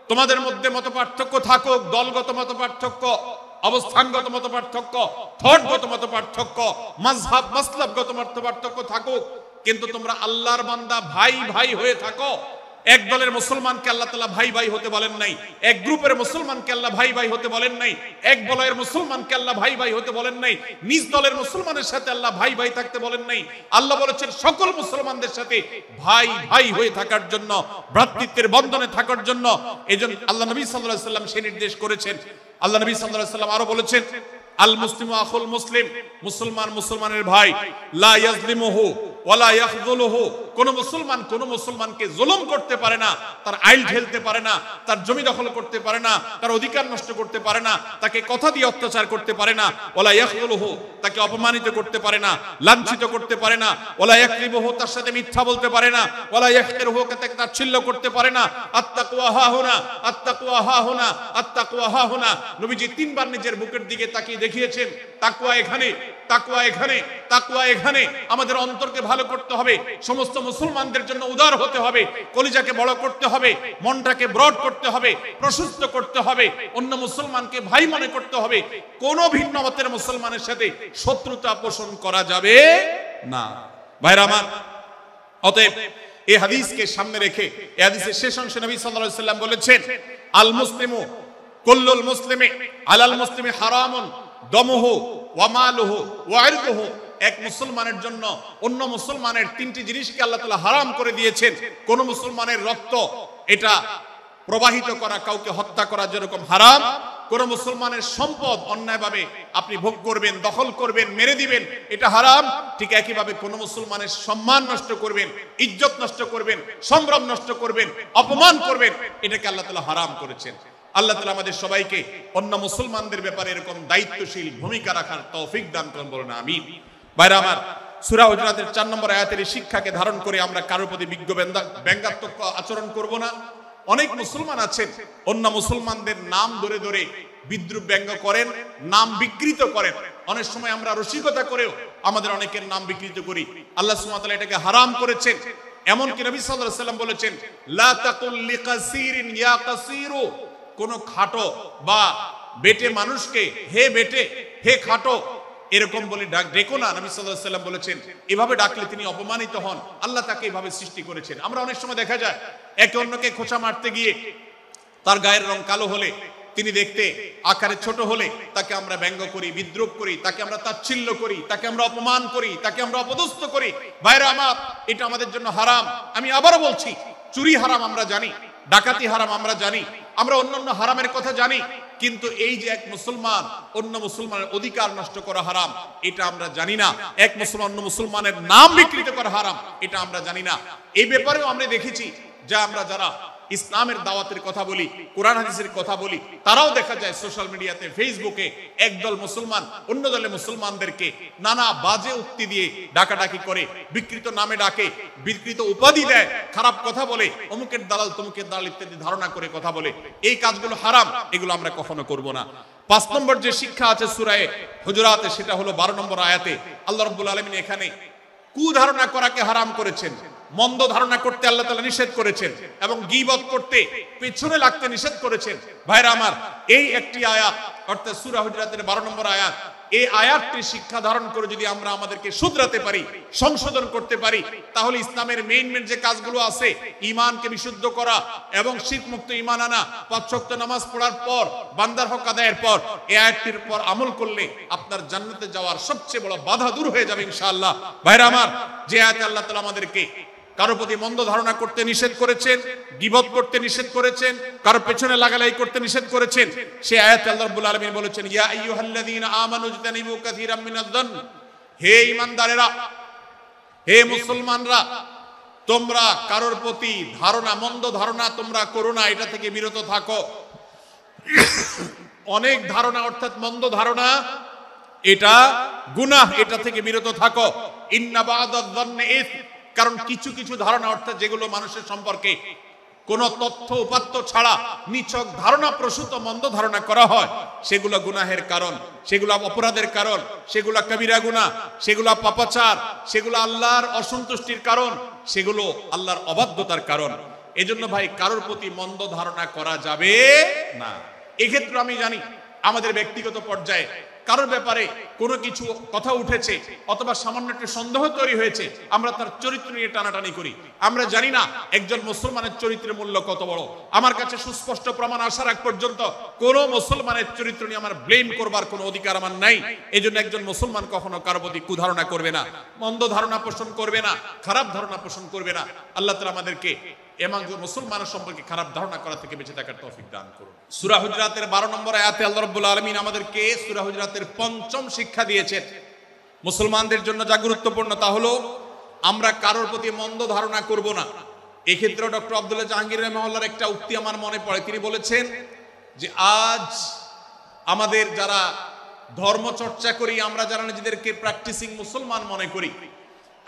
তোমাদের মধ্যে মতপার্থক্য থাকুক, দলগত মতপার্থক্য, অবস্থানগত মতপার্থক্য, থটগত মতপার্থক্য, মাযহাব মাসলাকগত মতপার্থক্য থাকুক, কিন্তু তোমরা আল্লাহর বান্দা, ভাই ভাই হয়ে থাকো। এক দলের মুসলমানকে আল্লাহ তাআলা ভাই ভাই হতে বলেন নাই, এক গ্রুপের মুসলমানকে আল্লাহ ভাই ভাই হতে বলেন নাই, এক বলয়ের মুসলমানকে আল্লাহ ভাই ভাই হতে বলেন নাই, নিজ দলের মুসলমানের সাথে আল্লাহ ভাই ভাই থাকতে বলেন নাই। আল্লাহ বলেছেন সকল মুসলমানদের সাথে ভাই ভাই হয়ে থাকার জন্য, ভ্রাতৃত্বের বন্ধনে থাকার জন্য। এজন্য আল্লাহ নবী সাল্লাল্লাহু আলাইহি ওয়াসাল্লাম সে নির্দেশ করেছেন। আল্লাহ নবী সাল্লাল্লাহু আলাইহি ওয়াসাল্লাম আরো বলেছেন, আল মুসলিমু আখুল মুসলিম, মুসলমান মুসলমানের ভাই, লা ইয়াজলিমুহু, ওয়ালা ইয়াখযুলুহু, কোন মুসলমান কোন মুসলমানকে জুলুম করতে পারে না, তার আইল ঠেলতে পারে না, তার জমি দখল করতে পারে না, তার অধিকার নষ্ট করতে পারে না, তাকে কথা দিয়ে অত্যাচার করতে পারে না, ওয়ালা ইয়াখযুলুহু, তাকে অপমানিত করতে পারে না, লাঞ্ছিত করতে পারে না, ওয়ালা ইয়াকযিবুহু, তার সাথে মিথ্যা বলতে পারে না, ওয়ালা ইয়াহকিরুহু, তাকে তাচ্ছিল্য করতে পারে না। আত্তাকওয়া হাহুনা, আত্তাকওয়া হাহুনা, আত্তাকওয়া হাহুনা। নবীজি তিনবার নিজের বুকের দিকে তাকিয়ে দেখিয়েছেন, তাকওয়া এখানে, তাকওয়া এখানে, তাকওয়া এখানে। আমাদের অন্তরকে ভালো করতে হবে, সমস্ত মুসলমানদের জন্য উদার হতে হবে, কলিজাকে বড় করতে হবে, মনটাকে ব্রড করতে হবে, প্রশস্ত করতে হবে, অন্য মুসলমানকে ভাই মনে করতে হবে। কোন ভিন্ন মতের মুসলমানের সাথে শত্রুতা পোষণ করা যাবে না। ভাইরা আমার, অতএব এই হাদিসকে সামনে রেখে এই হাদিসের শেষ অংশে নবী সাল্লাল্লাহু আলাইহি ওয়াসাল্লাম বলেছেন, আল মুসলিমু কুল্লুল মুসলিমি আলাল মুসলিমি হারামুন দমুহু ওয়া মালুহু ওয়া ইরদুহু। এক মুসলমানের জন্য অন্য মুসলমানের তিনটি জিনিসকে আল্লাহ তাআলা হারাম করে দিয়েছেন। কোন মুসলমানের রক্ত এটা প্রবাহিত করা, কাউকে হত্যা করা যেরকম হারাম, কোন মুসলমানের সম্পদ অন্যায়ভাবে আপনি ভোগ করবেন, দখল করবেন, মেরে দিবেন, এটা হারাম। ঠিক একইভাবে কোন মুসলমানের সম্মান নষ্ট করবেন, ইজ্জত নষ্ট করবেন, সম্ভ্রম নষ্ট করবেন, অপমান করবেন, এটাকে আল্লাহ তাআলা হারাম করেছেন। আল্লাহ তাআলা আমাদের সবাইকে অন্য মুসলমানদের ব্যাপারে এরকম দায়িত্বশীল ভূমিকা রাখার তৌফিক দান করুন, বলুন আমিন। ভাইরা আমার, সূরা হুজুরাতের 4 নম্বর আয়াতের শিক্ষাকে ধারণ করে আমরা কারোর প্রতি ব্যঙ্গাত্মক আচরণ করব না। অনেক মুসলমান আছেন অন্য মুসলমানদের নাম ধরে ধরে বিদ্রুপ ব্যঙ্গ করেন, নাম বিকৃত করেন। অনেক সময় আমরা রসিকতা করেও আমাদের অনেকের নাম বিকৃত করি। আল্লাহ সুবহানাহু ওয়া তাআলা এটাকে হারাম করেছেন। এমনকি নবী সাল্লাল্লাহু আলাইহি ওয়াসাল্লাম বলেছেন, লা তাকুল লিকাসিরিন ইয়া কাসিরু, কোন খাটো বা বেটে মানুষকে হে বেটে, হে খাটো এরকম বলে ডেকো না। নবী সাল্লাল্লাহু আলাইহি ওয়াসাল্লাম বলেছেন, এভাবে ডাকলে তিনি অপমানিত হন। আল্লাহ তাকে এভাবে সৃষ্টি করেছেন। আমরা অনেক সময় দেখা যায় একে অন্যকে খোঁচা মারতে গিয়ে তার গায়ের রং কালো হলে, তিনি দেখতে আকারে ছোট হলে তাকে আমরা ব্যঙ্গ করি, বিদ্রুপ করি, তাকে আমরা তাচ্ছিল্য করি, তাকে আমরা অপমান করি, তাকে আমরা অপদস্থ করি। ভাইরা আমার, এটা আমাদের জন্য হারাম। আমি আবারও বলছি, চুরি হারাম আমরা জানি, ডাকাতি হারাম আমরা জানি, আমরা অন্যান্য হারামের কথা জানি, কিন্তু এই যে এক মুসলমান অন্য মুসলমানের অধিকার নষ্ট করা হারাম, এটা আমরা জানি না। এক মুসলমান অন্য মুসলমানের নাম বিকৃত করা হারাম, এটা আমরা জানি না। এই ব্যাপারেও আমরা দেখেছি যে আমরা যারা ইসলামের দাওয়াতের কথা বলি, কোরআন হাদিসের কথা বলি, তারাও দেখা যায় সোশ্যাল মিডিয়াতে, ফেসবুকে একদল মুসলমান অন্য দলের মুসলমানদেরকে নানা বাজে উক্তি দিয়ে ডাকাডাকি করে, বিকৃত নামে ডাকে, বিকৃত উপাধি দেয়, খারাপ কথা বলে, অমুকের দালাল তমুকের দালাল ইত্যাদি ধারণা করে কথা বলে। এই কাজগুলো হারাম, এগুলো আমরা কখনো করব না। 5 নম্বর যে শিক্ষা আছে সূরা হুজুরাতে, সেটা হলো 12 নম্বর আয়াতে আল্লাহ রাব্বুল আলামিন এখানে কুধারণা করাকে হারাম করেছেন, মন্দ ধারণা করতে আল্লাহ তাআলা নিষেধ করেছেন, এবং গীবত করতে, পেছনে লাগতে নিষেধ করেছেন। ভাইরা আমার, এই একটি আয়াত অর্থাৎ সূরা হুজুরাতের 12 নম্বর আয়াত, এই আয়াতটি শিক্ষা ধারণ করে যদি আমরা আমাদেরকে শুধরাতে পারি, সংশোধন করতে পারি, তাহলে ইসলামের মেইন যে কাজগুলো আছে, ঈমানকে বিশুদ্ধ করা এবং শিরক মুক্ত ঈমান আনা, 5 ওয়াক্ত নামাজ পড়ার পর, বান্দার হক আদায়ের পর, এই আয়াতটির পর আমল করলে আপনার জান্নাতে যাওয়ার সবচেয়ে বড় বাধা দূর হয়ে যাবে ইনশাআল্লাহ। ভাইরা আমার, যে আয়াতে আল্লাহ তাআলা আমাদেরকে কারো প্রতি মন্দ ধারণা করতে নিষেধ করেছেন, গীবত করতে নিষেধ করেছেন, কারো পেছনে লাগালাই করতে নিষেধ করেছেন, সেই আয়াতে আল্লাহ রাব্বুল আলামিন বলেছেন, ইয়া আইয়ুহাল্লাযীনা আমানু ইজতানিবু কাসীরাম মিনায-যন্ন, হে ঈমানদারেরা, হে মুসলমানরা, তোমরা কারোর প্রতি ধারণা, মন্দ ধারণা তোমরা করো না, এটা থেকে বিরত থাকো। অনেক ধারণা অর্থাৎ মন্দ ধারণা, এটা গুনাহ, এটা থেকে বিরত থাকো। ইন্না বা'দায-যন্নি ইসম, কারণ কিছু কিছু ধারণা অর্থাৎ যেগুলো মানুষের সম্পর্কে কোন তথ্য উপাত্ত ছাড়া নিছক ধারণা প্রসূত মন্দ ধারণা করা হয়, সেগুলো গুনাহের কারণ, সেগুলো অপরাধের কারণ, সেগুলো কবিরা গুনাহ, সেগুলো পাপাচার, সেগুলো আল্লাহর অসন্তুষ্টির কারণ, সেগুলো আল্লাহর অবাধ্যতার কারণ। এজন্য ভাই, কারোর প্রতি মন্দ ধারণা করা যাবে না। এক্ষেত্রে আমি জানি আমাদের ব্যক্তিগত পর্যায়ে কারোর ব্যাপারে কোনো কিছু কথা উঠেছে অথবা সামান্য একটু সন্দেহ তৈরি হয়েছে, আমরা তার চরিত্র নিয়ে টানাটানি করি। আমরা জানি না একজন মুসলমানের চরিত্রের মূল্য কত বড়। আমার কাছে সুস্পষ্ট প্রমাণ আসার আগ পর্যন্ত কোনো মুসলমানের চরিত্র নিয়ে আমার ব্লেম করবার কোনো অধিকার আমার নাই। এই জন্য একজন মুসলমান কখনো কারো প্রতি কুধারণা করবে না, মন্দ ধারণা পোষণ করবে না, খারাপ ধারণা পোষণ করবে না। আল্লাহ তাআলা আমাদেরকে এবং মুসলমানের সম্পর্কে খারাপ ধারণা করা থেকে বেঁচে থাকার তৌফিক দান করুন। সূরা হুজুরাতের 12 নম্বর আয়াতে আল্লাহ রাব্বুল আলামিন আমাদেরকে সূরা হুজুরাতের 5ম শিক্ষা দিয়েছেন। মুসলমানদের জন্য যা গুরুত্বপূর্ণ তা হলো আমরা কারোর প্রতি মন্দ ধারণা করব না। এক্ষেত্রে ডক্টর আব্দুল্লাহ জাহাঙ্গীর রহমাহুল্লাহর একটা উক্তি আমার মনে পড়ে। তিনি বলেছেন যে আজ আমাদের যারা ধর্ম চর্চা করি, আমরা যারা নিজেদেরকে প্র্যাকটিসিং মুসলমান মনে করি,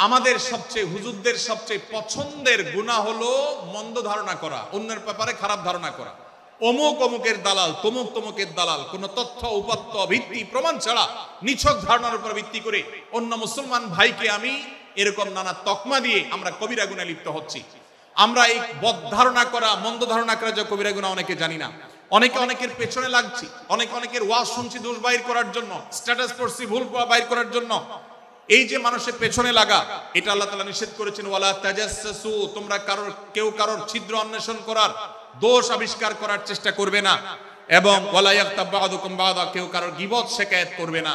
আমাদের সবচেয়ে হুজুরদের সবচেয়ে পছন্দের গুনাহ হলো মন্দ ধারণা করা, অন্যের ব্যাপারে খারাপ ধারণা করা। অমুক অমুকের দালাল, তমুক তমুকের দালাল, কোন তথ্য উপাত্ত ভিত্তি প্রমাণ ছাড়া নিছক ধারণার উপর ভিত্তি করে অন্য মুসলমান ভাইকে আমি এরকম নানা তকমা দিয়ে আমরা কবিরা গুনাহে লিপ্ত হচ্ছি। আমরা এই বদ ধারণা করা, মন্দ ধারণা করা যে কবিরা গুনাহ অনেকে জানি না। অনেকের পেছনে লাগছি, অনেকের ওয়াজ শুনছি দোষ বাইর করার জন্য, স্ট্যাটাস পড়ছি ভুল বাইর করার জন্য। এই যে মানুষের পেছনে লাগা, এটা আল্লাহ তাআলা নিষেধ করেছেন, ওয়ালা তাজাসসু, তোমরা কেউ কারোর ছিদ্র অন্বেষণ করার, দোষ আবিষ্কার করার চেষ্টা করবে না, এবং ওয়ালা ইয়াগতাব বা'দুকুম বা'দা, কেউ কারোর গীবত শিকায়াত করবে না।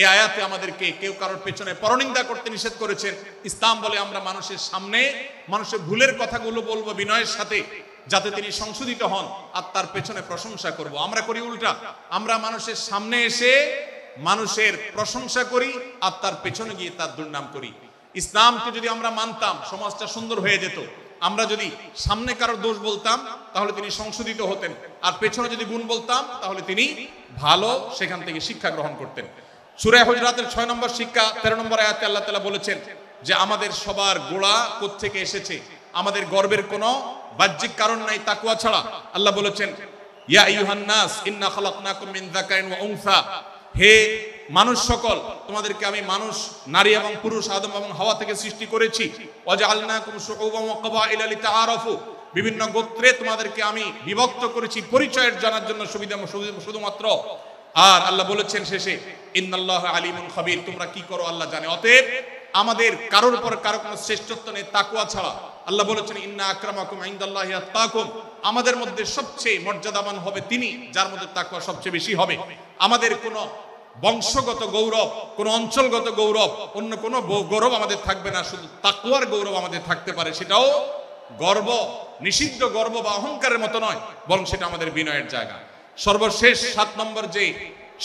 এই আয়াতে আমাদেরকে কেউ কারোর পেছনে পরনিন্দা করতে নিষেধ করেছেন। ইসলাম বলে আমরা মানুষের সামনে মানুষের ভুলের কথাগুলো বলবো বিনয়ের সাথে, যাতে তিনি সংশোধিত হন, আর তার পেছনে প্রশংসা করব। আমরা করি উল্টা, আমরা মানুষের সামনে এসে মানুষের প্রশংসা করি আর তার পেছনে গিয়ে তার দুর্নাম করি। ইসলামকে যদি আমরা মানতাম, সমাজটা সুন্দর হয়ে যেত। আমরা যদি সামনে কারোর দোষ বলতাম তাহলে তিনি সংশোধিত হতেন, আর পেছনে যদি গুণ বলতাম তাহলে তিনি ভালো সেখান থেকে শিক্ষা গ্রহণ করতেন। সূরা হুজরাতের 6 নম্বর শিক্ষা 13 নম্বর আয়াতে আল্লাহ তাআলা বলেছেন যে আমাদের সবার গোড়া কোত্থেকে এসেছে, আমাদের গর্বের কোনো বাহ্যিক কারণ নাই তাকওয়া ছাড়া। আল্লাহ বলেছেন, ইয়া আইয়ুহান নাস ইন্না খালাকনাকুম মিন যাকারিন ওয়া উনসা, হে মানুষ সকল, তোমাদেরকে আমি মানুষ, নারী এবং পুরুষ, আদম এবং হাওয়া থেকে সৃষ্টি করেছি। ওয়াজআলনাকুম শুউবান ওয়া ক্বাবাইলা লিতাআরাফু, বিভিন্ন গোত্রে তোমাদেরকে আমি বিভক্ত করেছি পরিচয়ের জানার জন্য, সুবিধা শুধুমাত্র। আর আল্লাহ বলেছেন শেষে, ইন্নাল্লাহা আলিমুন খাবীর, তোমরা কি করো আল্লাহ জানে। অতএব আমাদের কারোর উপর কারো কোনো শ্রেষ্ঠত্ব নেই তাকওয়া ছাড়া। আল্লাহ বলেছেন, ইন্না আকরামাকুম ইনদাল্লাহি আতকাকুম, আমাদের মধ্যে সবচেয়ে মর্যাদাবান হবে তিনি যার মধ্যে তাকওয়া সবচেয়ে বেশি হবে। আমাদের কোনো বংশগত গৌরব, কোনো অঞ্চলগত গৌরব, অন্য কোনো গৌরব আমাদের থাকবে না, শুধু তাকওয়ার গৌরব আমাদের থাকতে পারে। সেটাও গর্ব, নিষিদ্ধ গর্ব বা অহংকারের মতো নয়, বরং সেটা আমাদের বিনয়ের জায়গা। সর্বশেষ 7 নম্বর যে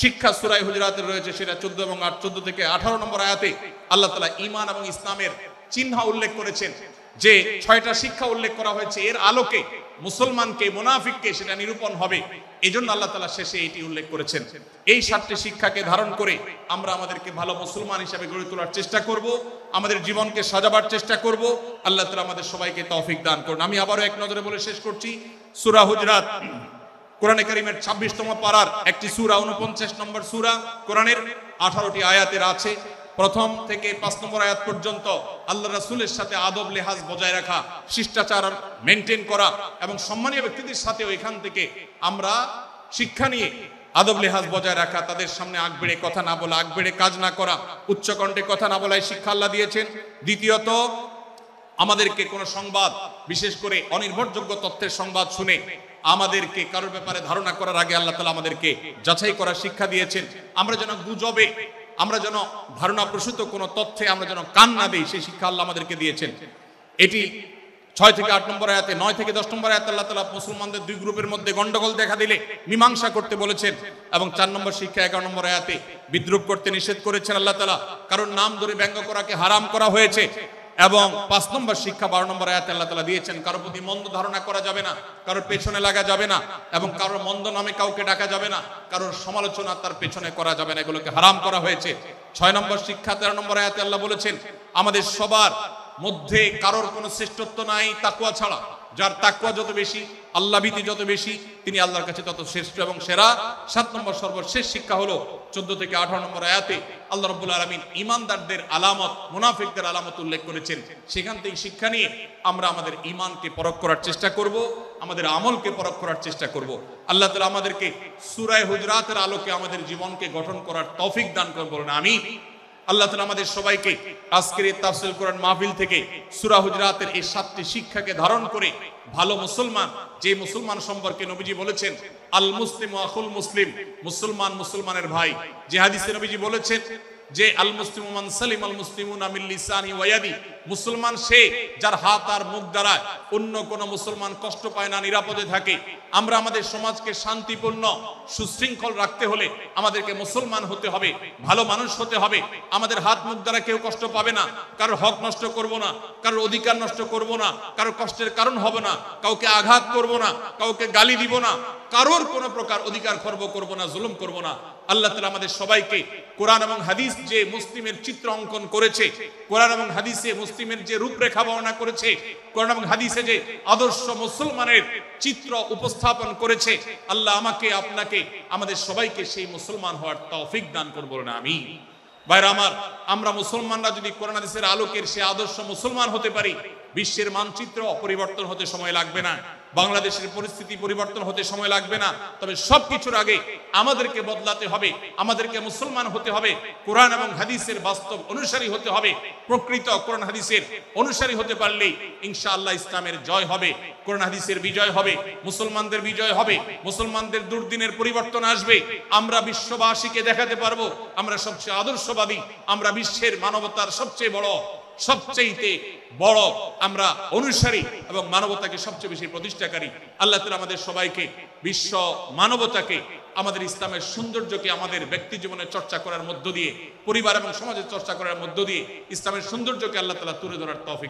শিক্ষা সূরা হুজরাতের রয়েছে, সেটা 14 এবং 14 থেকে 18 নম্বর আয়াতে আল্লাহ তাআলা ঈমান এবং ইসলামের চিহ্ন উল্লেখ করেছেন। যে 6টা শিক্ষা উল্লেখ করা হয়েছে, এর আলোকে মুসলমানকে, মুনাফিককে সেটা নিরূপণ হবে। এজন্য আল্লাহ তাআলা শেষে এটি উল্লেখ করেছেন। এই 7টি শিক্ষাকে ধারণ করে আমরা আমাদেরকে ভালো মুসলমান হিসেবে গড়ে তোলার চেষ্টা করব, আমাদের জীবনকে সাজাবার চেষ্টা করব। আল্লাহ তাআলা আমাদের সবাইকে তৌফিক দান করুন। আমি আবারও এক নজরে বলে শেষ করছি, সূরা হুজরাত কোরআনে কারীমের 26তম পারার একটি সূরা, 49 নম্বর সূরা, কোরআনের 18টি আয়াতের আছে। প্রথম থেকে 5 নম্বর আয়াত পর্যন্ত আল্লাহ রাসূলের সাথে আদব লেহাজ বজায় রাখা, শিষ্টাচার মেনটেন করা এবং সম্মানীয় ব্যক্তিদের সাথেও এখান থেকে আমরা শিক্ষা নিয়ে আদব লেহাজ বজায় রাখা, তাদের সামনে আগ বেড়ে কথা না বলা, আগ বেড়ে কাজ না করা, উচ্চকণ্ঠে কথা না বলা, এই শিক্ষা আল্লাহ দিয়েছেন। দ্বিতীয়ত, আমাদেরকে কোনো সংবাদ, বিশেষ করে অনির্ভরযোগ্য তথ্যের সংবাদ শুনে আমাদেরকে কারোর ব্যাপারে ধারণা করার আগে আল্লাহ তাআলা আমাদেরকে যাচাই করার শিক্ষা দিয়েছেন। আমরা যেন গুজবে, আমরা যেন ধারণা প্রসূত কোনো তথ্যে আমরা যেন কান না দেই, সেই শিক্ষা আল্লাহ আমাদেরকে দিয়েছেন। এটি 6 থেকে 8 নম্বর আয়াতে, 9 থেকে 10 নম্বর আয়াতে আল্লাহ তাআলা মুসলমানদের 2 গ্রুপের মধ্যে গন্ডগোল দেখা দিলে মীমাংসা করতে বলেছেন। এবং 4 নম্বর শিক্ষা 11 নম্বর আয়াতে বিদ্রূপ করতে নিষেধ করেছেন আল্লাহ তাআলা, কারণ নাম ধরে ব্যঙ্গ করাকে হারাম করা হয়েছে। এবং 5 নম্বর শিক্ষা 12 নম্বর আয়াতে আল্লাহ তাআলা দিয়েছেন, কারোর প্রতি মন্দ ধারণা করা যাবে না, কারোর পেছনে লাগা যাবে না, এবং কারোর মন্দ নামে কাউকে ডাকা যাবে না, কারোর সমালোচনা তার পেছনে করা যাবে না, এগুলোকে হারাম করা হয়েছে। 6 নম্বর শিক্ষা 13 নম্বর আয়াতে আল্লাহ বলেছেন, আমাদের সবার মধ্যে কারোর কোনো শ্রেষ্ঠত্ব নাই তাকওয়া ছাড়া। যার তাকওয়া যত বেশি, আল্লাহ ভীতি যত বেশি, তিনি আল্লাহর কাছে তত শ্রেষ্ঠ এবং সেরা। 7 নম্বর সর্বশেষ শিক্ষা হলো 14 থেকে 18 নম্বর আয়াতে আল্লাহ রাব্বুল আলামিন ঈমানদারদের আলামত, মুনাফিকদের আলামত উল্লেখ করেছেন। সেখান থেকে শিক্ষা নিয়ে আমরা আমাদের ঈমানকে পরখ করার চেষ্টা করব, আমাদের আমলকে পরখ করার চেষ্টা করব। আল্লাহ তাআলা আমাদেরকে সূরা হুজরাতের আলোকে আমাদের জীবনকে গঠন করার তৌফিক দান করুন, বলুন আমিন। আল্লাহ তাআলা আমাদের সবাইকে আজকের এই তাফসীর কোরআন মাহফিল থেকে সূরা হুজরাতের এই 7টি শিক্ষাকে ধারণ করে ভালো মুসলমান, যে মুসলমান সম্পর্কে নবীজি বলেছেন আল মুসলিমু আখুল মুসলিম, মুসলমান মুসলমানের ভাই। যে হাদিসে নবীজি বলেছেন যে আল মুসলিমু মান সালিম আল মুসলিমুনা মিন লিসানি ওয়া ইয়াদি, মুসলমান সে যার হাত আর মুখ দ্বারা অন্য কোন মুসলমান কষ্ট পায় না, নিরাপদে থাকে। আমরা আমাদের সমাজকে শান্তিপূর্ণ সুশৃঙ্খল রাখতে হলে আমাদেরকে মুসলমান হতে হবে, ভালো মানুষ হতে হবে। আমাদের হাত মুখ দ্বারা কেউ কষ্ট পাবে না, কারোর হক নষ্ট করব না, কারোর অধিকার নষ্ট করব না, কারোর কষ্টের কারণ হবে না, কাউকে আঘাত করব না, কাউকে গালি দিব না, কারোর কোনো প্রকার অধিকার খর্ব করব না, জুলুম করব না। আল্লাহ তাআলা আমাদের সবাইকে কোরআন এবং হাদিস যে মুসলিমের চিত্র অঙ্কন করেছে, কোরআন এবং হাদিসে মুসলিমের যে রূপরেখা বর্ণনা করেছে, কোরআন এবং হাদিসে যে আদর্শ মুসলমানের চিত্র উপস্থাপন করেছে, আল্লাহ আমাকে আপনাকে আমাদের সবাইকে সেই মুসলমান হওয়ার তৌফিক দান করুন, বলুন আমিন। ভাইরা আমার, আমরা মুসলমানরা যদি কোরআন হাদিসের আলোকের সে আদর্শ মুসলমান হতে পারি, বিশ্বের মানচিত্র পরিবর্তন হতে সময় লাগবে না, বাংলাদেশের পরিস্থিতি পরিবর্তন হতে সময় লাগবে না। তবে সবকিছুর আগে আমাদেরকে বদলাতে হবে, আমাদেরকে মুসলমান হতে হবে, কোরআন এবং হাদিসের বাস্তব অনুসারী হতে হবে। প্রকৃত কোরআন হাদিসের অনুসারী হতে পারলেই ইনশাআল্লাহ ইসলামের জয় হবে, কোরআন হাদিসের বিজয় হবে, মুসলমানদের বিজয় হবে, মুসলমানদের দুর্দিনের পরিবর্তন আসবে। আমরা বিশ্ববাসীকে দেখাতে পারবো আমরা সবচেয়ে আদর্শবাদী, আমরা বিশ্বের মানবতার সবচেয়ে বড় আমরা অনুসারী এবং মানবতাকে সবচেয়ে বেশি প্রতিষ্ঠাকারী। আল্লাহ তাআলা আমাদের সবাইকে বিশ্ব মানবতাকে, আমাদের ইসলামের সৌন্দর্যকে আমাদের ব্যক্তি জীবনে চর্চা করার মধ্য দিয়ে, পরিবার এবং সমাজে চর্চা করার মধ্য দিয়ে ইসলামের সৌন্দর্যকে আল্লাহ তাআলা তুলে ধরার তৌফিক